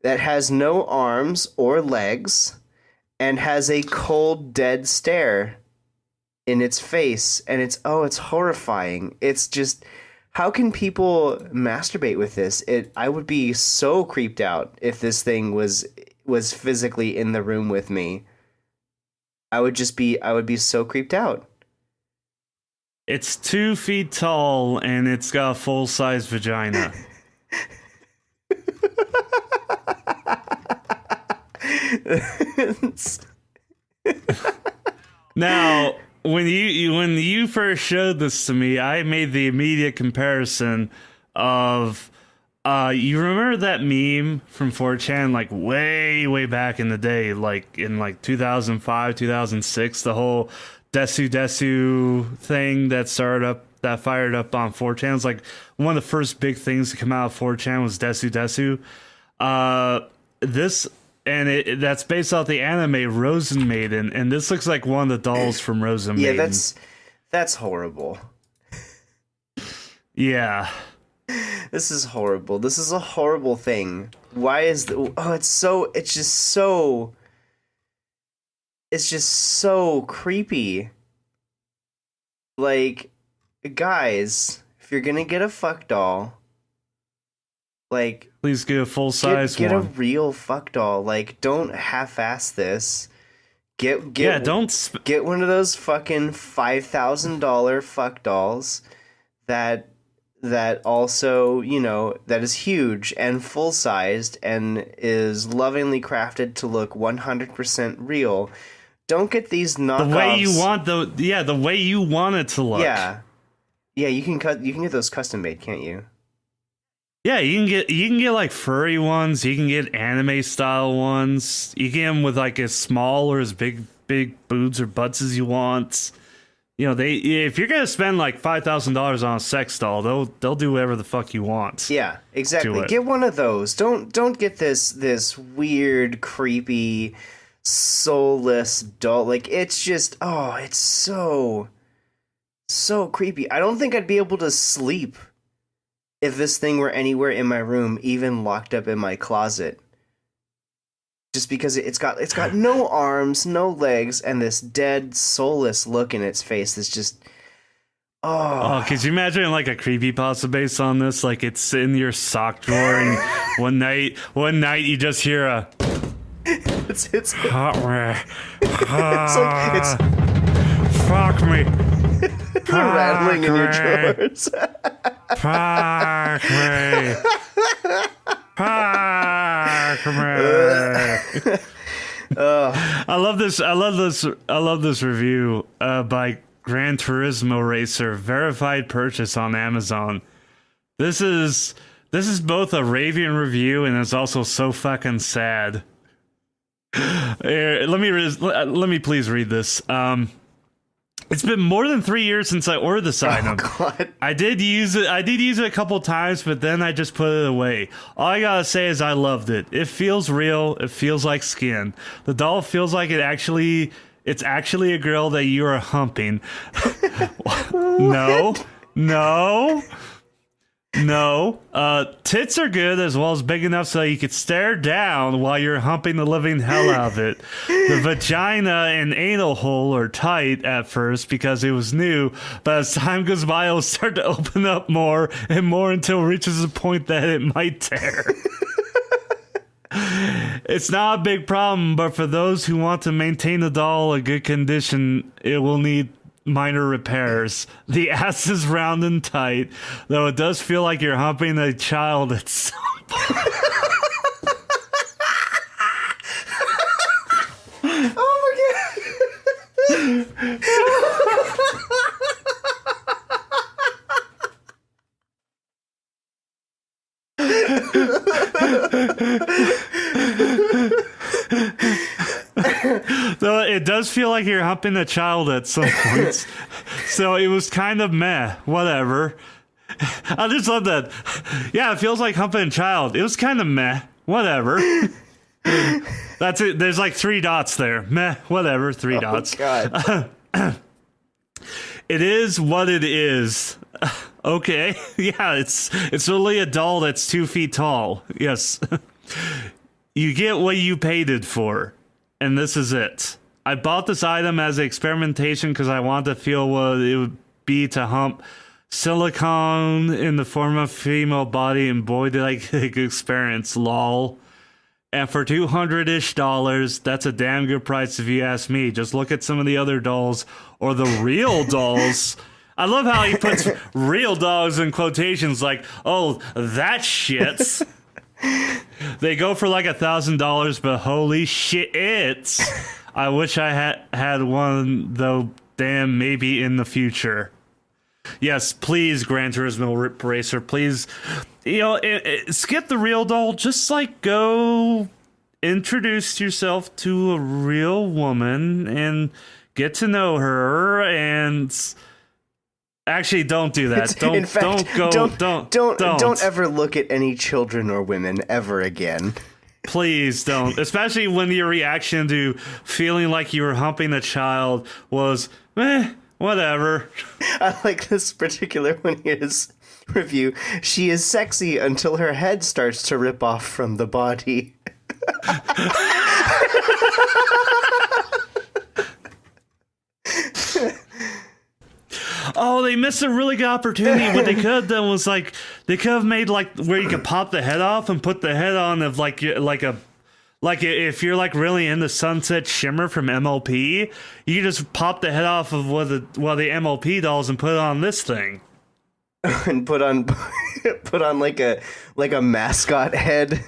that has no arms or legs and has a cold, dead stare in its face, and it's horrifying. It's just, how can people masturbate with this? I would be so creeped out if this thing was physically in the room with me. I would be so creeped out. It's 2 feet tall and it's got a full-size vagina. Now, when you first showed this to me, I made the immediate comparison of you remember that meme from 4chan, like way back in the day, like in like 2005, 2006, the whole Desu thing that fired up on 4chan. It's like one of the first big things to come out of 4chan was Desu. That's based off the anime Rosen Maiden, and this looks like one of the dolls from Rosen Maiden. Yeah, that's horrible. Yeah. This is horrible. This is a horrible thing. Why is it's just so creepy. Like, guys, if you're gonna get a fuck doll, like, please get a full size one. Get a real fuck doll. Like, don't half-ass this. Get one of those fucking $5,000 fuck dolls that also, that is huge and full-sized and is lovingly crafted to look 100% real. Don't get these knockoffs. The way you want the way you want it to look. Yeah, you can get those custom made, can't you? Yeah, you can get like furry ones. You can get anime style ones. You can get them with like as small or as big boobs or butts as you want. If you're gonna spend like $5,000 on a sex doll, they'll do whatever the fuck you want. Yeah, exactly. Get one of those. Don't get this weird, creepy, soulless doll. Like, it's just, it's so creepy. I don't think I'd be able to sleep if this thing were anywhere in my room, even locked up in my closet. Just because it's got no arms, no legs, and this dead, soulless look in its face that's just... could you imagine like a creepypasta based on this? Like, it's in your sock drawer, and one night you just hear a... It's fuck me. rattling in your drawers. Fuck me. I love this review by Gran Turismo Racer, verified purchase on Amazon. This is both a raving review and it's also so fucking sad. Here, let me please read this. It's been more than 3 years since I ordered this item. God. I did use it a couple times, but then I just put it away. All I gotta say is I loved it. It feels real. It feels like skin. The doll feels like it's actually a girl that you are humping. No. Tits are good, as well as big enough so you could stare down while you're humping the living hell out of it. The vagina and anal hole are tight at first because it was new, but as time goes by, it'll start to open up more and more until it reaches a point that it might tear. It's not a big problem, but for those who want to maintain the doll in good condition, it will need minor repairs. The ass is round and tight, though it does feel like you're humping a child at some point. Oh my god. Though it does feel like you're humping a child at some points. So it was kind of meh, whatever. I just love that. Yeah, it feels like humping a child. It was kind of meh, whatever. That's it. There's like 3 dots there. Meh, whatever, 3 dots. God. It is what it is. Okay. Yeah, it's really a doll that's 2 feet tall. Yes. You get what you paid it for. And this is it. I bought this item as an experimentation because I wanted to feel what it would be to hump silicone in the form of female body, and boy did I get a good experience, lol. And for $200-ish, that's a damn good price if you ask me. Just look at some of the other dolls, or the real dolls. I love how he puts real dolls in quotations like, oh, that shit's. They go for like $1,000, but holy shit, it's. I wish I had one, though, damn, maybe in the future. Yes, please, Gran Turismo Racer, please, skip the real doll. Just like go introduce yourself to a real woman and get to know her. And actually, don't do that. Don't ever look at any children or women ever again. Please don't. Especially when your reaction to feeling like you were humping a child was, whatever. I like this particular one here's review. She is sexy until her head starts to rip off from the body. Oh, they missed a really good opportunity. What they could have done was like they could have made like where you could pop the head off and put the head on of like if you're like really into Sunset Shimmer from MLP, you can just pop the head off of one of the MLP dolls and put it on this thing. And put on like a mascot head.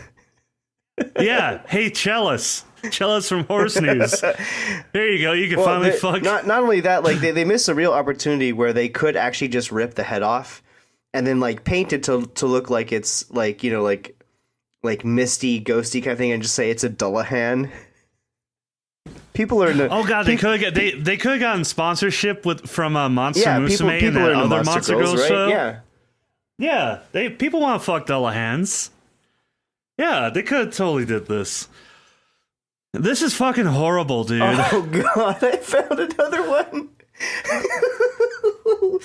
Yeah. Hey, Chellis from Horse News. There you go. You can finally fuck. Not only that, like they missed a real opportunity where they could actually just rip the head off and then like paint it to look like it's like, like misty, ghosty kind of thing, and just say it's a Dullahan. People are. Oh god, they could have gotten sponsorship from Monster Musume and that other Monster Girls right? show. Yeah. People want to fuck Dullahans. Yeah, they could have totally did this. This is fucking horrible, dude. Oh god, I found another one. Oh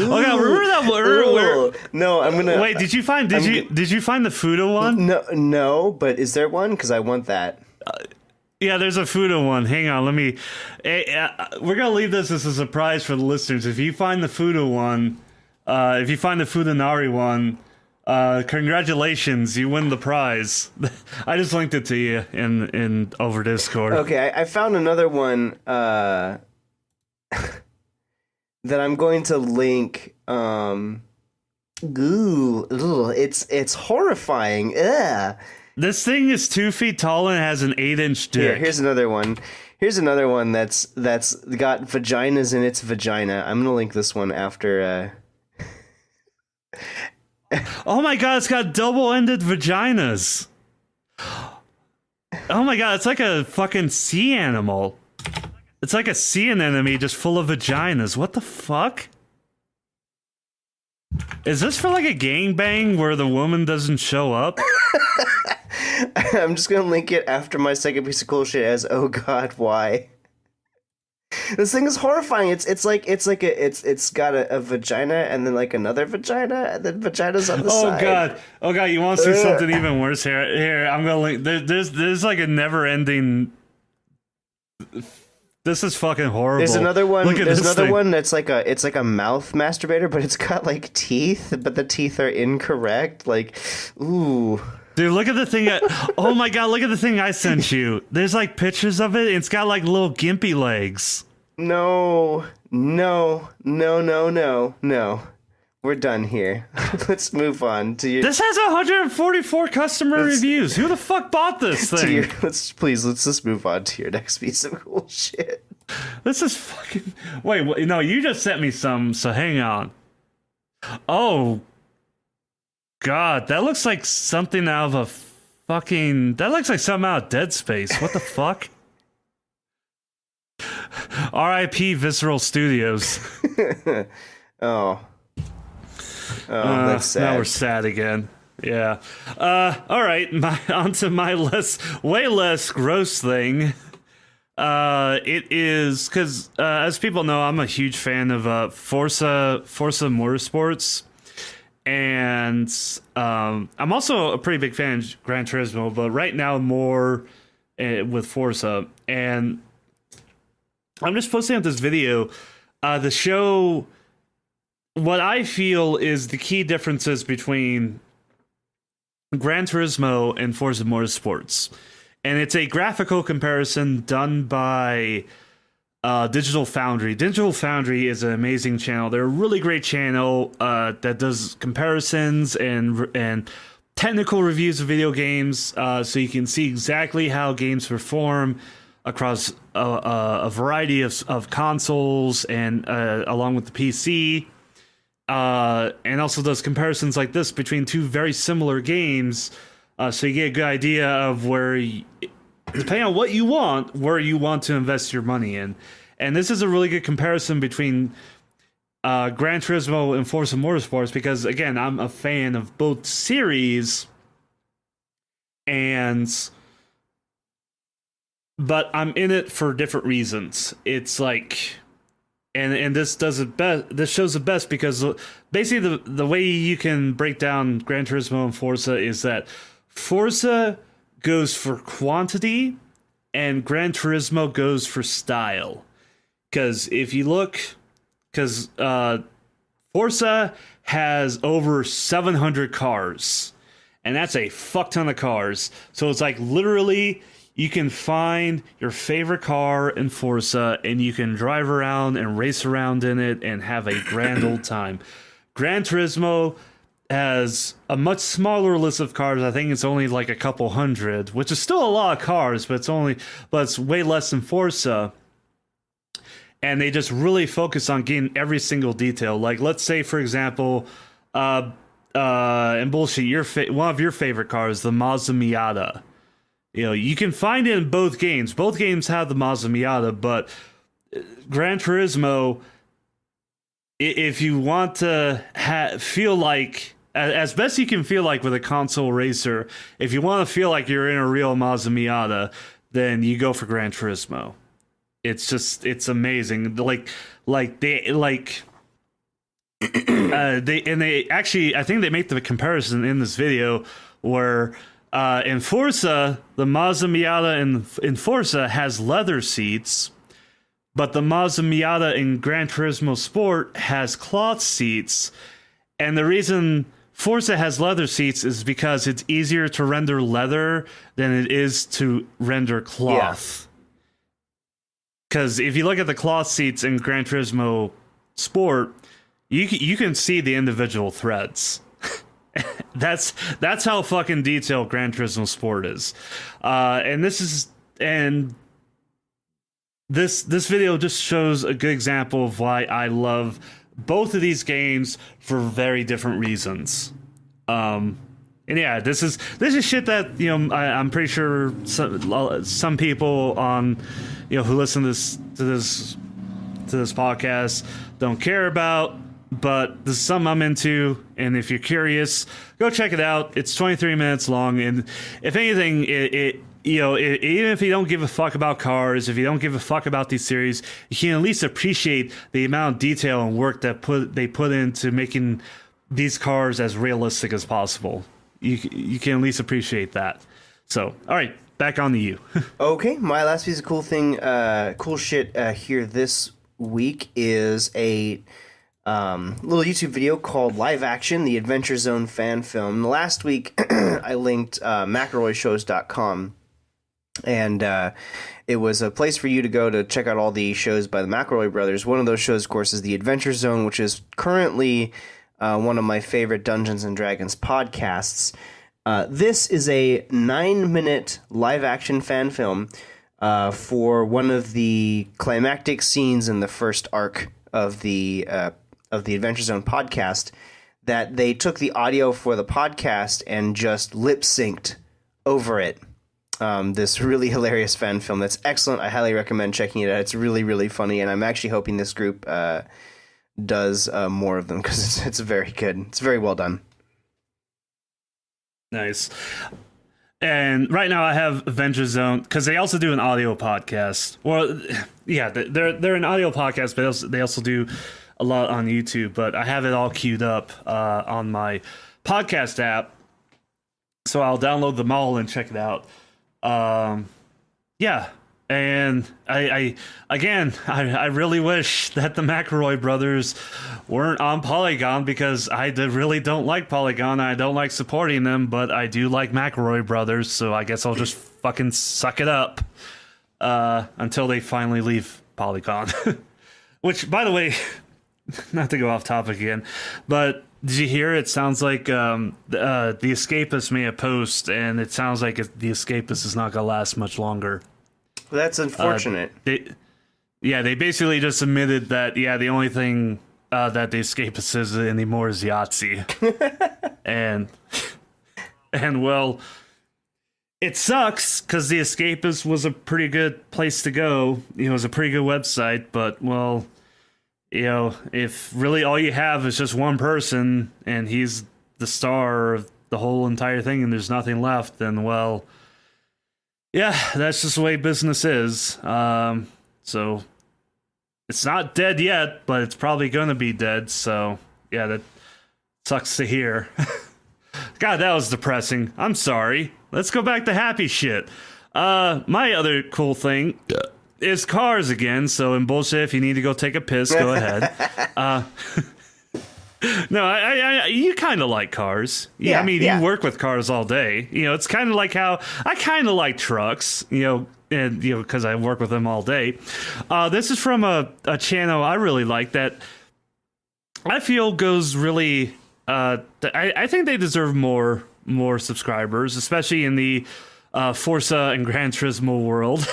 god, remember that where No, I'm gonna wait. Did you find the Fuda one? No, but is there one? Because I want that. Yeah, there's a Fuda one. Hang on, we're gonna leave this as a surprise for the listeners. If you find the Fuda one, if you find the Fudanari one, congratulations, you win the prize. I just linked it to you in over Discord. Okay, I found another one that I'm going to link. It's horrifying. Ugh. This thing is 2 feet tall and has an 8-inch dick. Here's another one. Here's another one that's got vaginas in its vagina. I'm gonna link this one after. Oh my god, it's got double-ended vaginas. Oh my god, it's like a fucking sea animal. It's like a sea anemone just full of vaginas. What the fuck? Is this for like a gangbang where the woman doesn't show up? I'm just gonna link it after my second piece of cool shit as oh god, why? This thing is horrifying. It's got a vagina and then like another vagina and then vaginas on the side. Oh god, you want to see something even worse here? Here, I'm gonna link. There's like a never-ending. This is fucking horrible. There's another one. There's another one that's like a mouth masturbator, but it's got like teeth, but the teeth are incorrect. Like, ooh. Dude, look at the thing. Oh my god, look at the thing I sent you. There's like pictures of it. It's got like little gimpy legs. No. We're done here. Let's move on to your. This has 144 customer reviews. Who the fuck bought this thing? Let's just move on to your next piece of cool shit. This is fucking. Wait, no, you just sent me some. So hang on. Oh. God, that looks like something out of a fucking. That looks like something out of Dead Space. What the fuck? R.I.P. Visceral Studios. Oh, that's sad. Now we're sad again. Yeah. All right. On to my way less gross thing. It is because, as people know, I'm a huge fan of Forza Motorsports, and I'm also a pretty big fan of Gran Turismo. But right now, more with Forza, and I'm just posting up this video. The show what I feel is the key differences between Gran Turismo and Forza Motorsports. And it's a graphical comparison done by Digital Foundry. Digital Foundry is an amazing channel. They're a really great channel that does comparisons and technical reviews of video games, so you can see exactly how games perform across a variety of consoles and along with the PC. And also does comparisons like this between two very similar games, so you get a good idea of depending on what you want, where you want to invest your money in. And this is a really good comparison between Gran Turismo and Forza Motorsports, because again, I'm a fan of both series, but I'm in it for different reasons. It's like, and this does it best. This shows it best because basically the way you can break down Gran Turismo and Forza is that Forza goes for quantity and Gran Turismo goes for style. Because if you look, Forza has over 700 cars, and that's a fuck ton of cars. So it's like literally you can find your favorite car in Forza and you can drive around and race around in it and have a grand old time. Gran Turismo has a much smaller list of cars. I think it's only like a couple hundred, which is still a lot of cars, but it's way less than Forza. And they just really focus on getting every single detail. Like, let's say, for example, and bullshit, one of your favorite cars, the Mazda Miata. You know, you can find it in both games. Both games have the Mazda Miata, but Gran Turismo, if you want to feel like, as best you can feel like with a console racer, if you want to feel like you're in a real Mazda Miata, then you go for Gran Turismo. It's amazing. They actually, I think they make the comparison in this video where in Forza, the Mazda Miata in Forza has leather seats, but the Mazda Miata in Gran Turismo Sport has cloth seats. And the reason Forza has leather seats is because it's easier to render leather than it is to render cloth. Because if you look at the cloth seats in Gran Turismo Sport, you can see the individual threads. That's how fucking detailed Gran Turismo Sport is. This video just shows a good example of why I love both of these games for very different reasons. And yeah, this is shit that, you know, I'm pretty sure some people on, you know, who listen to this podcast don't care about, but this is something I'm into, and if you're curious, go check it out. It's 23 minutes long, and if anything, even if you don't give a fuck about cars, if you don't give a fuck about these series, you can at least appreciate the amount of detail and work that they put into making these cars as realistic as possible. You can at least appreciate that. So, all right, back on to you. Okay, my last piece of cool shit here this week is a little YouTube video called Live Action, the Adventure Zone fan film. Last week, I linked McElroyShows.com, and it was a place for you to go to check out all the shows by the McElroy brothers. One of those shows, of course, is the Adventure Zone, which is currently one of my favorite Dungeons & Dragons podcasts. This is a 9-minute live-action fan film for one of the climactic scenes in the first arc of the Adventure Zone podcast, that they took the audio for the podcast and just lip-synced over it. This really hilarious fan film that's excellent. I highly recommend checking it out. It's really, really funny, and I'm actually hoping this group does more of them, because it's very good. It's very well done. Nice. And right now I have Adventure Zone because they also do an audio podcast. Well, yeah, they're an audio podcast, but they also do a lot on YouTube. But I have it all queued up on my podcast app, so I'll download them all and check it out. Yeah, and I really wish that the McElroy brothers weren't on Polygon, because I really don't like Polygon. I don't like supporting them, but I do like McElroy brothers, so I guess I'll just fucking suck it up until they finally leave Polygon. Which, by the way, not to go off topic again, but did you hear? It sounds like the Escapist made a post, and it sounds like the Escapist is not gonna last much longer. That's unfortunate. They basically just admitted that the only thing that the Escapist is anymore is Yahtzee, and well, it sucks because the Escapist was a pretty good place to go. It was a pretty good website, but well, if really all you have is just one person and he's the star of the whole entire thing, and there's nothing left, then well. Yeah, that's just the way business is. So it's not dead yet, but it's probably going to be dead. So yeah, that sucks to hear. God, that was depressing. I'm sorry. Let's go back to happy shit. My other cool thing is cars again. So in bullshit, if you need to go take a piss, go ahead. No, I you kind of like cars. Yeah, I mean, you work with cars all day. It's kind of like how I kind of like trucks. And because I work with them all day. This is from a channel I really like that I feel goes really. I think they deserve more subscribers, especially in the Forza and Gran Turismo world.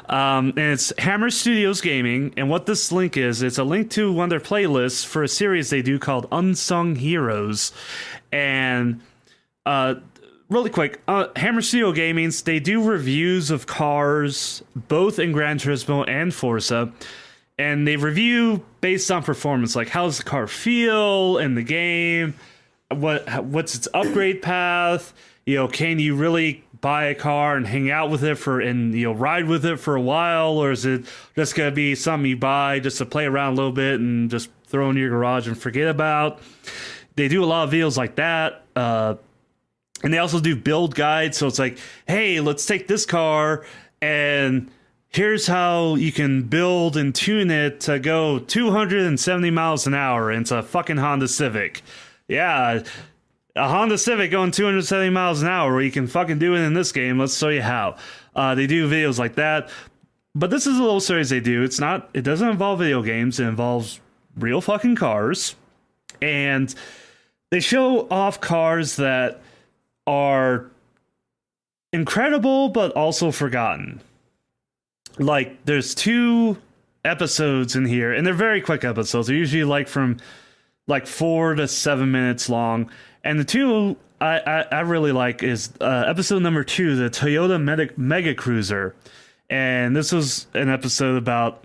And it's Hammer Studios Gaming, and what this link is, it's a link to one of their playlists for a series they do called Unsung Heroes. And really quick, Hammer Studio Gaming, they do reviews of cars both in Gran Turismo and Forza, and they review based on performance, like how does the car feel in the game, what's its upgrade path, can you really buy a car and hang out with it and ride with it for a while, or is it just gonna be something you buy just to play around a little bit and just throw in your garage and forget about? They do a lot of videos like that, and they also do build guides. So it's like, hey, let's take this car and here's how you can build and tune it to go 270 miles an hour. And it's a fucking Honda Civic. Yeah. A Honda Civic going 270 miles an hour, where you can fucking do it in this game. Let's show you how. They do videos like that. But this is a little series they do. It doesn't involve video games. It involves real fucking cars. And they show off cars that are incredible, but also forgotten. Like, there's 2 episodes in here, and they're very quick episodes. They're usually from 4 to 7 minutes long. And the 2 I really like is episode number 2, the Toyota Mega Cruiser. And this was an episode about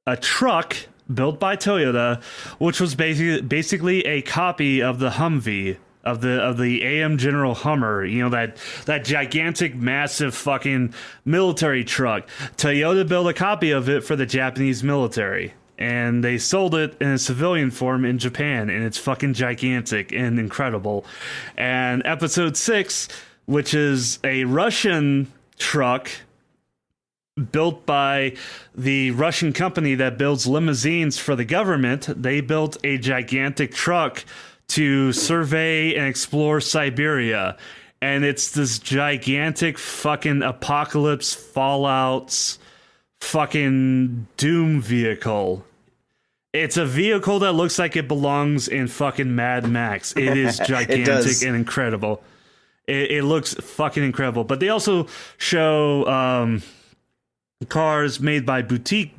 a truck built by Toyota, which was basically a copy of the Humvee, of the AM General Hummer, that gigantic, massive fucking military truck. Toyota built a copy of it for the Japanese military. And they sold it in a civilian form in Japan, and it's fucking gigantic and incredible. And episode 6, which is a Russian truck built by the Russian company that builds limousines for the government. They built a gigantic truck to survey and explore Siberia. And it's this gigantic fucking apocalypse Fallout's fucking Doom vehicle. It's a vehicle that looks like it belongs in fucking Mad Max. It is gigantic and incredible. It looks fucking incredible. But they also show cars made by boutique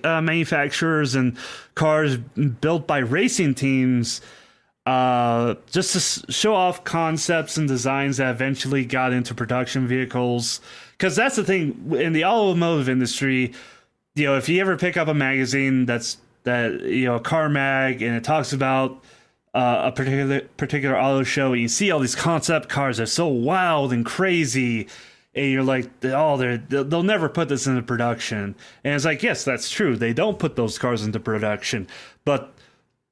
manufacturers and cars built by racing teams, just to show off concepts and designs that eventually got into production vehicles. Because that's the thing in the automotive industry. If you ever pick up a magazine a car mag, and it talks about a particular auto show, and you see all these concept cars that are so wild and crazy, and you're like, oh, they'll never put this into production. And it's like, yes, that's true. They don't put those cars into production, but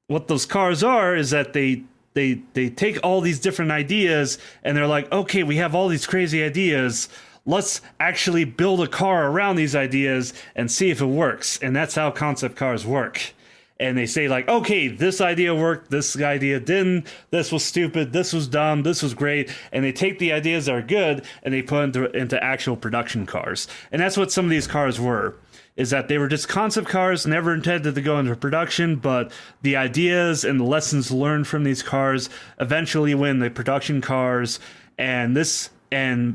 what those cars are is that they take all these different ideas and they're like, okay, we have all these crazy ideas. Let's actually build a car around these ideas and see if it works. And that's how concept cars work. And they say like, okay, this idea worked, this idea didn't, this was stupid, this was dumb, this was great. And they take the ideas that are good and they put into actual production cars. And that's what some of these cars were, is that they were just concept cars, never intended to go into production, but the ideas and the lessons learned from these cars eventually win the production cars. And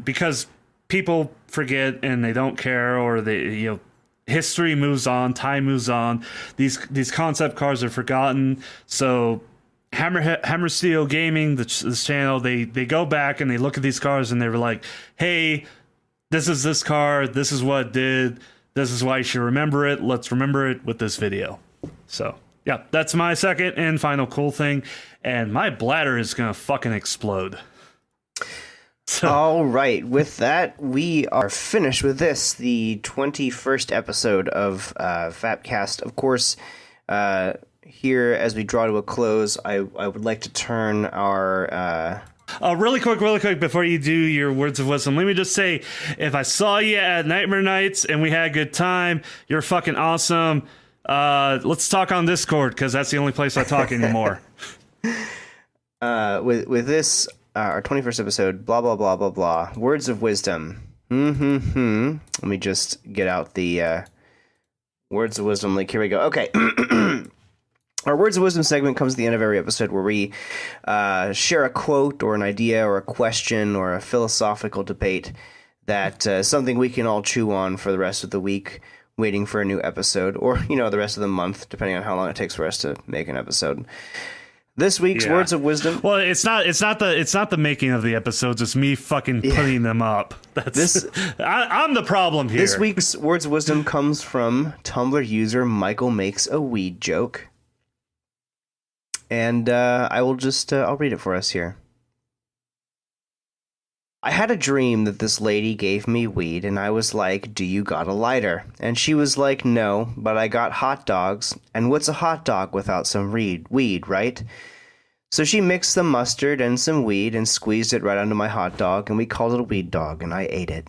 because people forget and they don't care, or history moves on, time moves on. These concept cars are forgotten. So Hammer Steel Gaming, this channel, they go back and they look at these cars and they were like, hey, this is this car. This is what it did. This is why you should remember it. Let's remember it with this video. So yeah, that's my second and final cool thing. And my bladder is going to fucking explode. So. All right. With that, we are finished with this, the 21st episode of FAPCast. Of course, here as we draw to a close, I would like to turn our... Really quick, before you do your words of wisdom, let me just say, if I saw you at Nightmare Nights and we had a good time, you're fucking awesome. Let's talk on Discord, because that's the only place I talk anymore. With this... our 21st episode, blah, blah, blah, blah, blah. Words of wisdom. Let me just get out the words of wisdom link. Here we go. Okay. Our Words of Wisdom segment comes at the end of every episode where we share a quote or an idea or a question or a philosophical debate that something we can all chew on for the rest of the week, waiting for a new episode, or, the rest of the month, depending on how long it takes for us to make an episode. This week's Words of Wisdom. Well, it's not the making of the episodes. It's me fucking putting them up. I'm the problem here. This week's Words of Wisdom comes from Tumblr user Michael Makes a Weed Joke. And I will just, I'll read it for us here. I had a dream that this lady gave me weed, and I was like, do you got a lighter? And she was like, no, but I got hot dogs. And what's a hot dog without some weed, right? So she mixed some mustard and some weed and squeezed it right onto my hot dog, and we called it a weed dog, and I ate it.